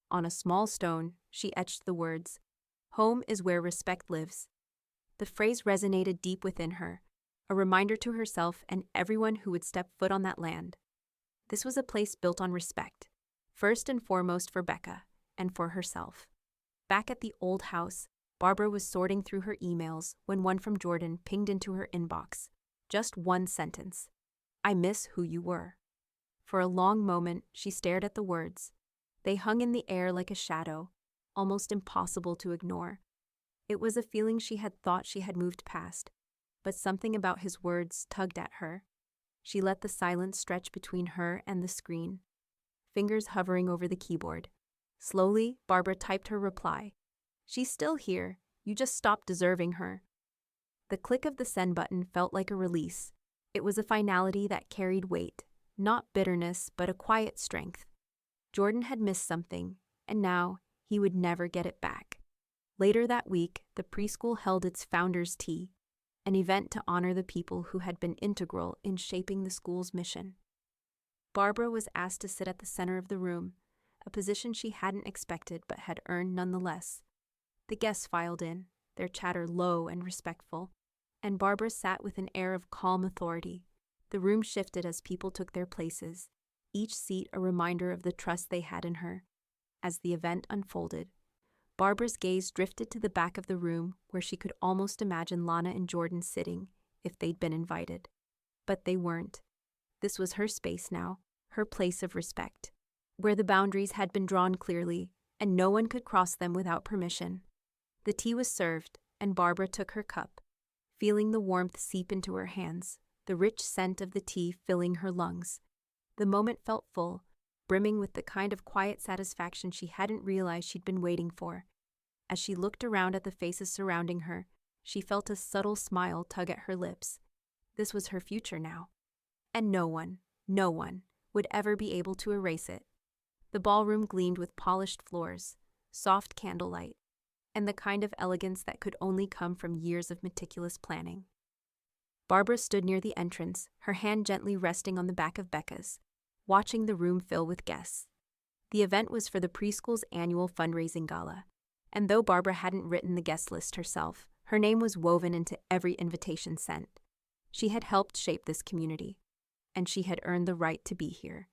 On a small stone, she etched the words, "Home is where respect lives." The phrase resonated deep within her, a reminder to herself and everyone who would step foot on that land. This was a place built on respect, first and foremost for Becca, and for herself. Back at the old house, Barbara was sorting through her emails when one from Jordan pinged into her inbox. Just one sentence: "I miss who you were." For a long moment, she stared at the words. They hung in the air like a shadow, almost impossible to ignore. It was a feeling she had thought she had moved past, but something about his words tugged at her. She let the silence stretch between her and the screen, fingers hovering over the keyboard. Slowly, Barbara typed her reply. "She's still here. You just stopped deserving her." The click of the send button felt like a release. It was a finality that carried weight, not bitterness, but a quiet strength. Jordan had missed something, and now he would never get it back. Later that week, the preschool held its Founders' Tea, an event to honor the people who had been integral in shaping the school's mission. Barbara was asked to sit at the center of the room, a position she hadn't expected but had earned nonetheless. The guests filed in, their chatter low and respectful, and Barbara sat with an air of calm authority. The room shifted as people took their places, each seat a reminder of the trust they had in her. As the event unfolded, Barbara's gaze drifted to the back of the room where she could almost imagine Lana and Jordan sitting if they'd been invited. But they weren't. This was her space now, her place of respect, where the boundaries had been drawn clearly and no one could cross them without permission. The tea was served, and Barbara took her cup, feeling the warmth seep into her hands, the rich scent of the tea filling her lungs. The moment felt full, brimming with the kind of quiet satisfaction she hadn't realized she'd been waiting for. As she looked around at the faces surrounding her, she felt a subtle smile tug at her lips. This was her future now. And no one would ever be able to erase it. The ballroom gleamed with polished floors, soft candlelight, and the kind of elegance that could only come from years of meticulous planning. Barbara stood near the entrance, her hand gently resting on the back of Becca's, watching the room fill with guests. The event was for the preschool's annual fundraising gala, and though Barbara hadn't written the guest list herself, her name was woven into every invitation sent. She had helped shape this community, and she had earned the right to be here.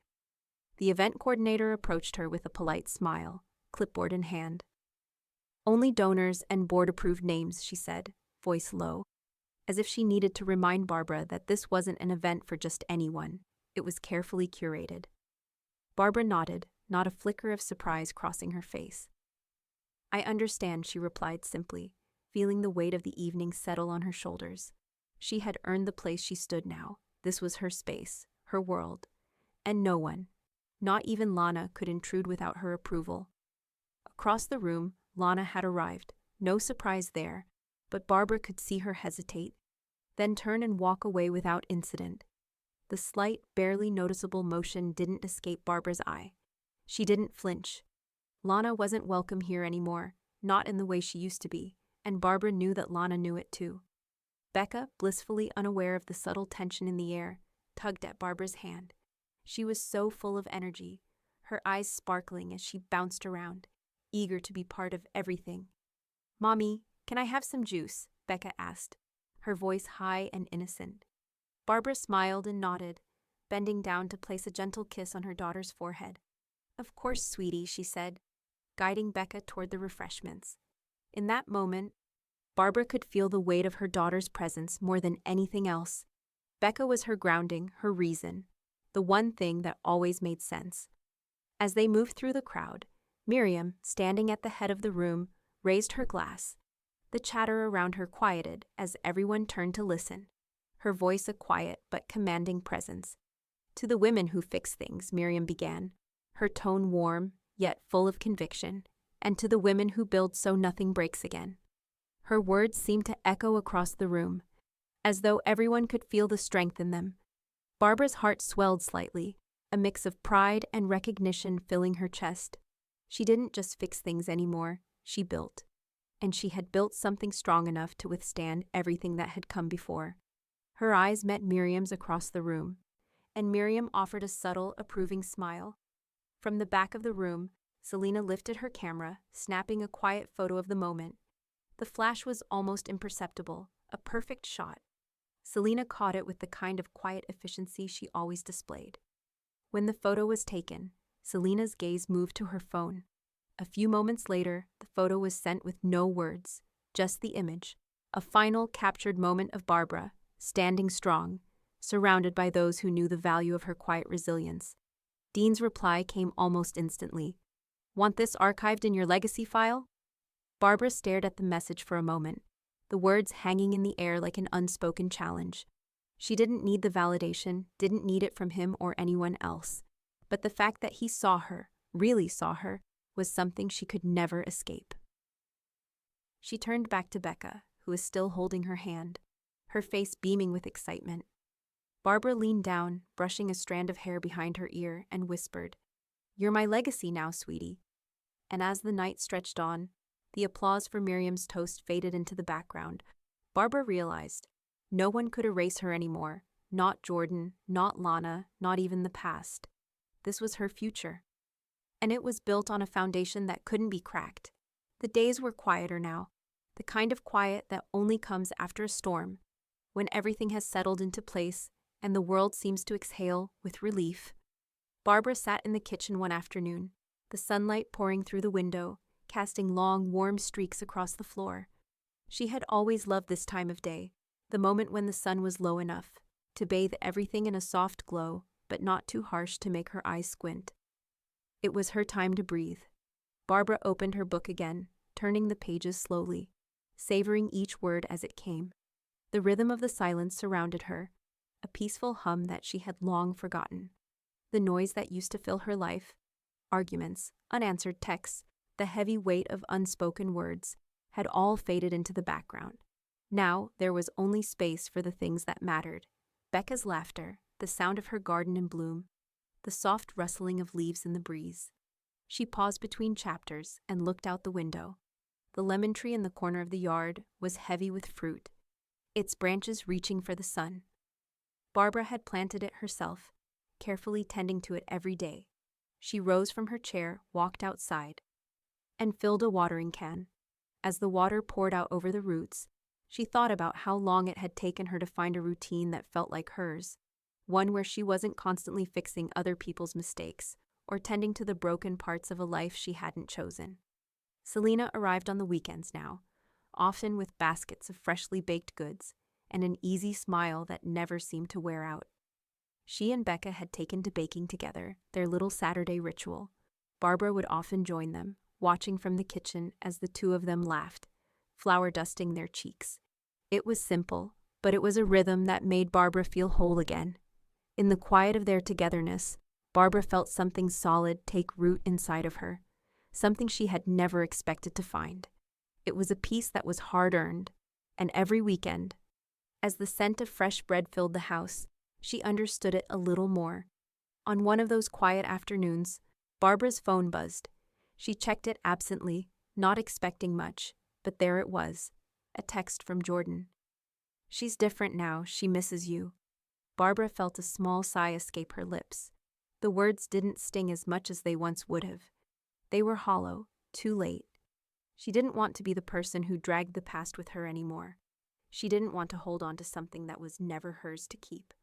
The event coordinator approached her with a polite smile, clipboard in hand. "Only donors and board-approved names," she said, voice low, as if she needed to remind Barbara that this wasn't an event for just anyone. It was carefully curated. Barbara nodded, not a flicker of surprise crossing her face. "I understand," she replied simply, feeling the weight of the evening settle on her shoulders. She had earned the place she stood now. This was her space, her world, and no one, not even Lana, could intrude without her approval. Across the room, Lana had arrived, no surprise there, but Barbara could see her hesitate, then turn and walk away without incident. The slight, barely noticeable motion didn't escape Barbara's eye. She didn't flinch. Lana wasn't welcome here anymore, not in the way she used to be, and Barbara knew that Lana knew it too. Becca, blissfully unaware of the subtle tension in the air, tugged at Barbara's hand. She was so full of energy, her eyes sparkling as she bounced around, eager to be part of everything. "Mommy, can I have some juice?" Becca asked, her voice high and innocent. Barbara smiled and nodded, bending down to place a gentle kiss on her daughter's forehead. "Of course, sweetie," she said, guiding Becca toward the refreshments. In that moment, Barbara could feel the weight of her daughter's presence more than anything else. Becca was her grounding, her reason, the one thing that always made sense. As they moved through the crowd, Miriam, standing at the head of the room, raised her glass. The chatter around her quieted as everyone turned to listen, her voice a quiet but commanding presence. To the women who fix things, Miriam began, her tone warm, yet full of conviction, and to the women who build so nothing breaks again. Her words seemed to echo across the room, as though everyone could feel the strength in them. Barbara's heart swelled slightly, a mix of pride and recognition filling her chest. She didn't just fix things anymore, she built. And she had built something strong enough to withstand everything that had come before. Her eyes met Miriam's across the room, and Miriam offered a subtle, approving smile. From the back of the room, Selena lifted her camera, snapping a quiet photo of the moment. The flash was almost imperceptible, a perfect shot. Selena caught it with the kind of quiet efficiency she always displayed. When the photo was taken, Selena's gaze moved to her phone. A few moments later, the photo was sent with no words, just the image, a final captured moment of Barbara, standing strong, surrounded by those who knew the value of her quiet resilience. Dean's reply came almost instantly. "Want this archived in your legacy file?" Barbara stared at the message for a moment, the words hanging in the air like an unspoken challenge. She didn't need the validation, didn't need it from him or anyone else. But the fact that he saw her, really saw her, was something she could never escape. She turned back to Becca, who was still holding her hand, her face beaming with excitement. Barbara leaned down, brushing a strand of hair behind her ear, and whispered, "You're my legacy now, sweetie." And as the night stretched on, the applause for Miriam's toast faded into the background. Barbara realized no one could erase her anymore, not Jordan, not Lana, not even the past. This was her future. And it was built on a foundation that couldn't be cracked. The days were quieter now, the kind of quiet that only comes after a storm, when everything has settled into place and the world seems to exhale with relief. Barbara sat in the kitchen one afternoon, the sunlight pouring through the window, casting long, warm streaks across the floor. She had always loved this time of day, the moment when the sun was low enough to bathe everything in a soft glow, but not too harsh to make her eyes squint. It was her time to breathe. Barbara opened her book again, turning the pages slowly, savoring each word as it came. The rhythm of the silence surrounded her, a peaceful hum that she had long forgotten. The noise that used to fill her life, arguments, unanswered texts, the heavy weight of unspoken words, had all faded into the background. Now there was only space for the things that mattered. Becca's laughter, the sound of her garden in bloom, the soft rustling of leaves in the breeze. She paused between chapters and looked out the window. The lemon tree in the corner of the yard was heavy with fruit, its branches reaching for the sun. Barbara had planted it herself, carefully tending to it every day. She rose from her chair, walked outside, and filled a watering can. As the water poured out over the roots, she thought about how long it had taken her to find a routine that felt like hers, one where she wasn't constantly fixing other people's mistakes or tending to the broken parts of a life she hadn't chosen. Selena arrived on the weekends now, often with baskets of freshly baked goods and an easy smile that never seemed to wear out. She and Becca had taken to baking together, their little Saturday ritual. Barbara would often join them, watching from the kitchen as the two of them laughed, flour dusting their cheeks. It was simple, but it was a rhythm that made Barbara feel whole again. In the quiet of their togetherness, Barbara felt something solid take root inside of her, something she had never expected to find. It was a peace that was hard-earned, and every weekend, as the scent of fresh bread filled the house, she understood it a little more. On one of those quiet afternoons, Barbara's phone buzzed. She checked it absently, not expecting much, but there it was, a text from Jordan. "She's different now, she misses you." Barbara felt a small sigh escape her lips. The words didn't sting as much as they once would have. They were hollow, too late. She didn't want to be the person who dragged the past with her anymore. She didn't want to hold on to something that was never hers to keep.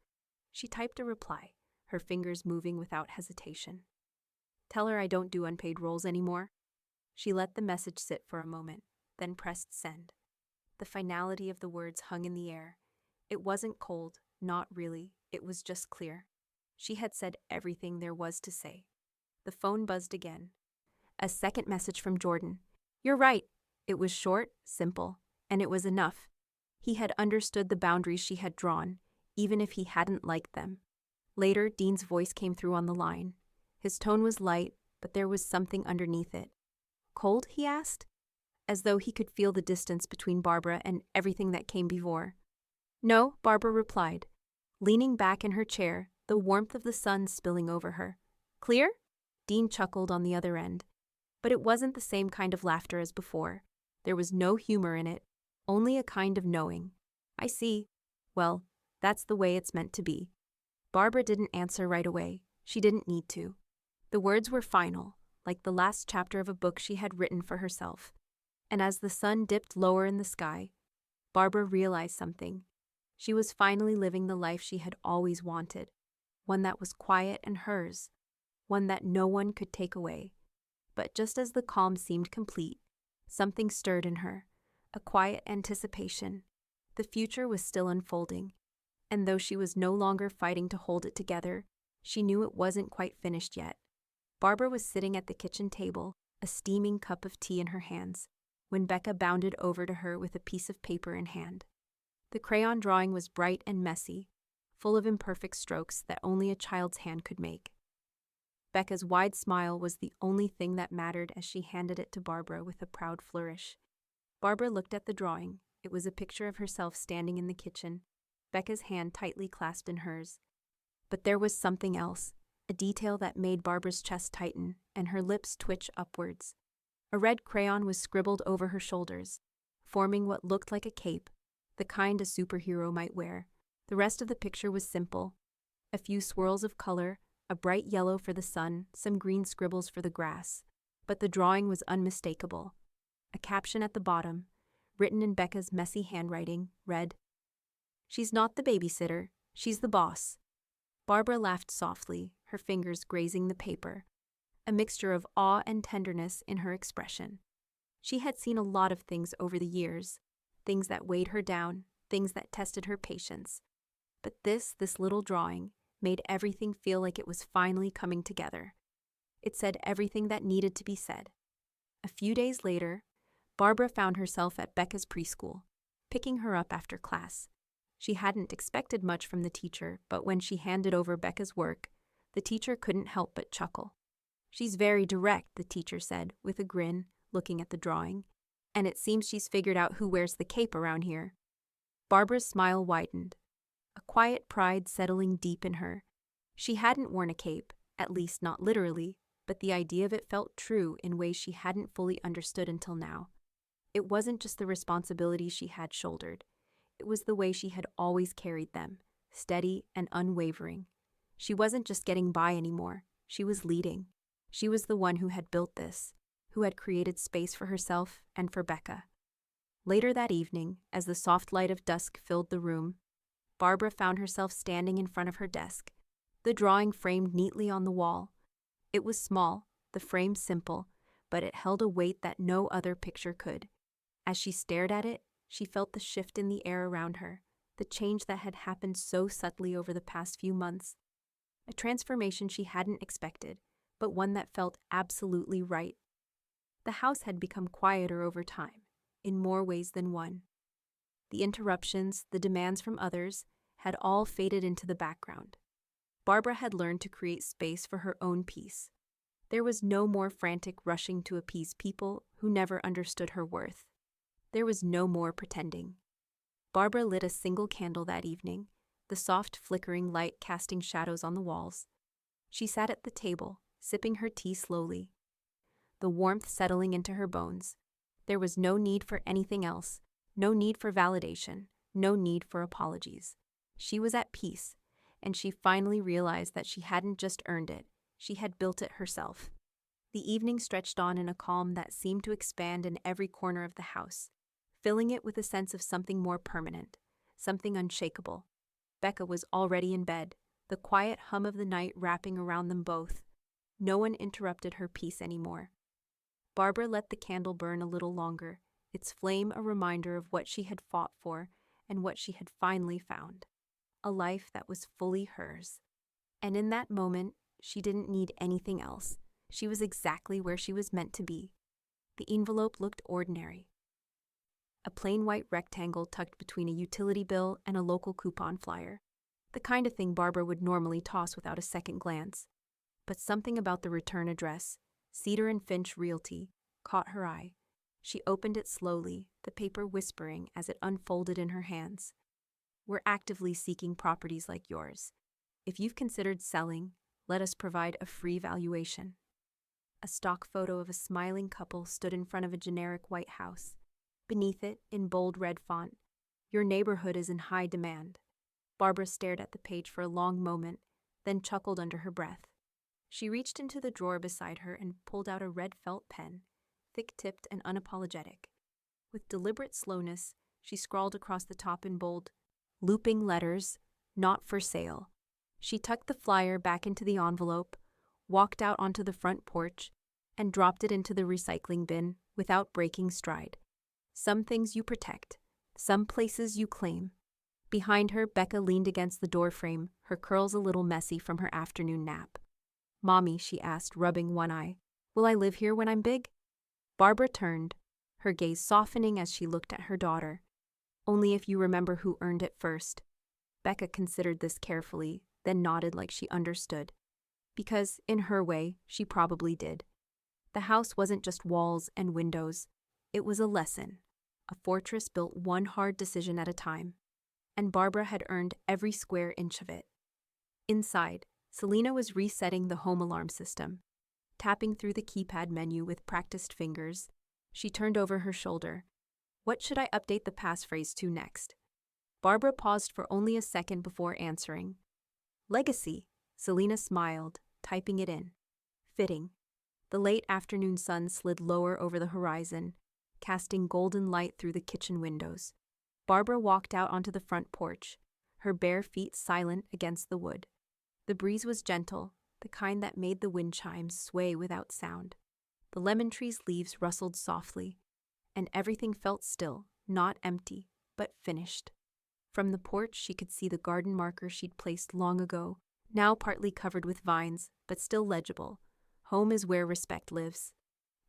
She typed a reply, her fingers moving without hesitation. "Tell her I don't do unpaid roles anymore." She let the message sit for a moment, then pressed send. The finality of the words hung in the air. It wasn't cold, not really, it was just clear. She had said everything there was to say. The phone buzzed again. A second message from Jordan. "You're right." It was short, simple, And it was enough. He had understood the boundaries she had drawn, even if he hadn't liked them. Later, Dean's voice came through on the line. His tone was light, but there was something underneath it. Cold, he asked, as though he could feel the distance between Barbara and everything that came before. No, Barbara replied, leaning back in her chair, the warmth of the sun spilling over her. Clear? Dean chuckled on the other end. But it wasn't the same kind of laughter as before. There was no humor in it, only a kind of knowing. I see. Well, that's the way it's meant to be. Barbara didn't answer right away. She didn't need to. The words were final, like the last chapter of a book she had written for herself. And as the sun dipped lower in the sky, Barbara realized something. She was finally living the life she had always wanted, one that was quiet and hers, one that no one could take away. But just as the calm seemed complete, something stirred in her, a quiet anticipation. The future was still unfolding, and though she was no longer fighting to hold it together, she knew it wasn't quite finished yet. Barbara was sitting at the kitchen table, a steaming cup of tea in her hands, when Becca bounded over to her with a piece of paper in hand. The crayon drawing was bright and messy, full of imperfect strokes that only a child's hand could make. Becca's wide smile was the only thing that mattered as she handed it to Barbara with a proud flourish. Barbara looked at the drawing. It was a picture of herself standing in the kitchen, Becca's hand tightly clasped in hers. But there was something else, a detail that made Barbara's chest tighten and her lips twitch upwards. A red crayon was scribbled over her shoulders, forming what looked like a cape, the kind a superhero might wear. The rest of the picture was simple. A few swirls of color, a bright yellow for the sun, some green scribbles for the grass. But the drawing was unmistakable. A caption at the bottom, written in Becca's messy handwriting, read, "She's not the babysitter, she's the boss." Barbara laughed softly, her fingers grazing the paper, a mixture of awe and tenderness in her expression. She had seen a lot of things over the years, things that weighed her down, things that tested her patience. But this little drawing, made everything feel like it was finally coming together. It said everything that needed to be said. A few days later, Barbara found herself at Becca's preschool, picking her up after class. She hadn't expected much from the teacher, but when she handed over Becca's work, the teacher couldn't help but chuckle. "She's very direct," the teacher said, with a grin, looking at the drawing. "And it seems she's figured out who wears the cape around here." Barbara's smile widened, a quiet pride settling deep in her. She hadn't worn a cape, at least not literally, but the idea of it felt true in ways she hadn't fully understood until now. It wasn't just the responsibilities she had shouldered. It was the way she had always carried them, steady and unwavering. She wasn't just getting by anymore, she was leading. She was the one who had built this, who had created space for herself and for Becca. Later that evening, as the soft light of dusk filled the room, Barbara found herself standing in front of her desk, the drawing framed neatly on the wall. It was small, the frame simple, but it held a weight that no other picture could. As she stared at it, she felt the shift in the air around her, the change that had happened so subtly over the past few months. A transformation she hadn't expected, but one that felt absolutely right. The house had become quieter over time, in more ways than one. The interruptions, the demands from others, had all faded into the background. Barbara had learned to create space for her own peace. There was no more frantic rushing to appease people who never understood her worth. There was no more pretending. Barbara lit a single candle that evening, the soft flickering light casting shadows on the walls. She sat at the table, sipping her tea slowly, the warmth settling into her bones. There was no need for anything else, no need for validation, no need for apologies. She was at peace, and she finally realized that she hadn't just earned it, she had built it herself. The evening stretched on in a calm that seemed to expand in every corner of the house, filling it with a sense of something more permanent, something unshakable. Becca was already in bed, the quiet hum of the night wrapping around them both. No one interrupted her peace anymore. Barbara let the candle burn a little longer, its flame a reminder of what she had fought for and what she had finally found. A life that was fully hers. And in that moment, she didn't need anything else. She was exactly where she was meant to be. The envelope looked ordinary. a plain white rectangle tucked between a utility bill and a local coupon flyer. The kind of thing Barbara would normally toss without a second glance. But something about the return address, Cedar and Finch Realty, caught her eye. She opened it slowly, the paper whispering as it unfolded in her hands. We're actively seeking properties like yours. If you've considered selling, let us provide a free valuation. A stock photo of a smiling couple stood in front of a generic white house. Beneath it, in bold red font, your neighborhood is in high demand. Barbara stared at the page for a long moment, then chuckled under her breath. She reached into the drawer beside her and pulled out a red felt pen, thick-tipped and unapologetic. With deliberate slowness, she scrawled across the top in bold, looping letters, "Not for sale." She tucked the flyer back into the envelope, walked out onto the front porch, and dropped it into the recycling bin without breaking stride. Some things you protect, some places you claim. Behind her, Becca leaned against the doorframe, her curls a little messy from her afternoon nap. "Mommy," she asked, rubbing one eye, "will I live here when I'm big?" Barbara turned, her gaze softening as she looked at her daughter. "Only if you remember who earned it first." Becca considered this carefully, then nodded like she understood. Because, in her way, she probably did. The house wasn't just walls and windows. It was a lesson, a fortress built one hard decision at a time. And Barbara had earned every square inch of it. Inside, Selena was resetting the home alarm system. Tapping through the keypad menu with practiced fingers, she turned over her shoulder. What should I update the passphrase to next? Barbara paused for only a second before answering. Legacy, Selena smiled, typing it in. Fitting. The late afternoon sun slid lower over the horizon, casting golden light through the kitchen windows. Barbara walked out onto the front porch, her bare feet silent against the wood. The breeze was gentle, the kind that made the wind chimes sway without sound. The lemon tree's leaves rustled softly, and everything felt still, not empty, but finished. From the porch, she could see the garden marker she'd placed long ago, now partly covered with vines, but still legible. Home is where respect lives.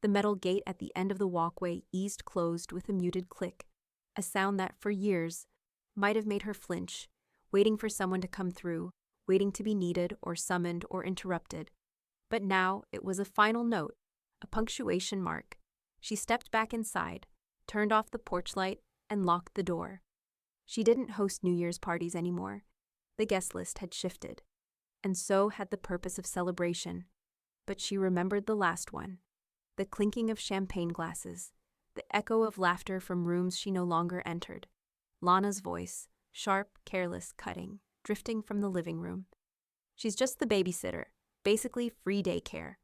The metal gate at the end of the walkway eased closed with a muted click, a sound that, for years, might have made her flinch, waiting for someone to come through, waiting to be needed or summoned or interrupted. But now it was a final note, a punctuation mark. She stepped back inside, turned off the porch light, and locked the door. She didn't host New Year's parties anymore. The guest list had shifted, and so had the purpose of celebration. But she remembered the last one, the clinking of champagne glasses, the echo of laughter from rooms she no longer entered. Lana's voice, sharp, careless, cutting, drifting from the living room. She's just the babysitter, basically free daycare.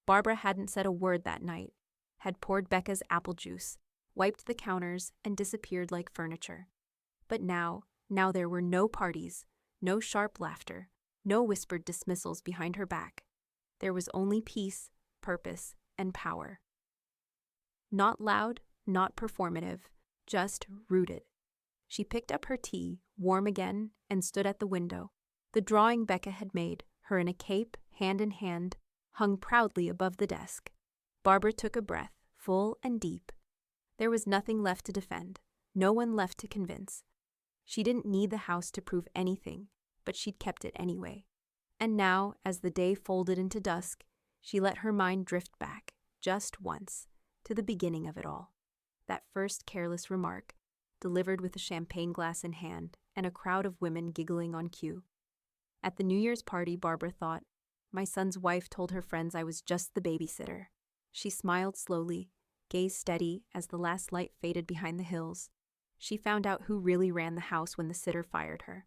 Barbara hadn't said a word that night, had poured Becca's apple juice, wiped the counters, and disappeared like furniture. But now there were no parties, no sharp laughter, no whispered dismissals behind her back. There was only peace, purpose, and power. Not loud, not performative, just rooted. She picked up her tea, warm again, and stood at the window. The drawing Becca had made, her in a cape, hand in hand, hung proudly above the desk. Barbara took a breath, full and deep. There was nothing left to defend, no one left to convince. She didn't need the house to prove anything, but she'd kept it anyway. And now, as the day folded into dusk, she let her mind drift back, just once, to the beginning of it all. That first careless remark, delivered with a champagne glass in hand and a crowd of women giggling on cue. At the New Year's party, Barbara thought, my son's wife told her friends I was just the babysitter. She smiled slowly, gaze steady as the last light faded behind the hills. She found out who really ran the house when the sitter fired her.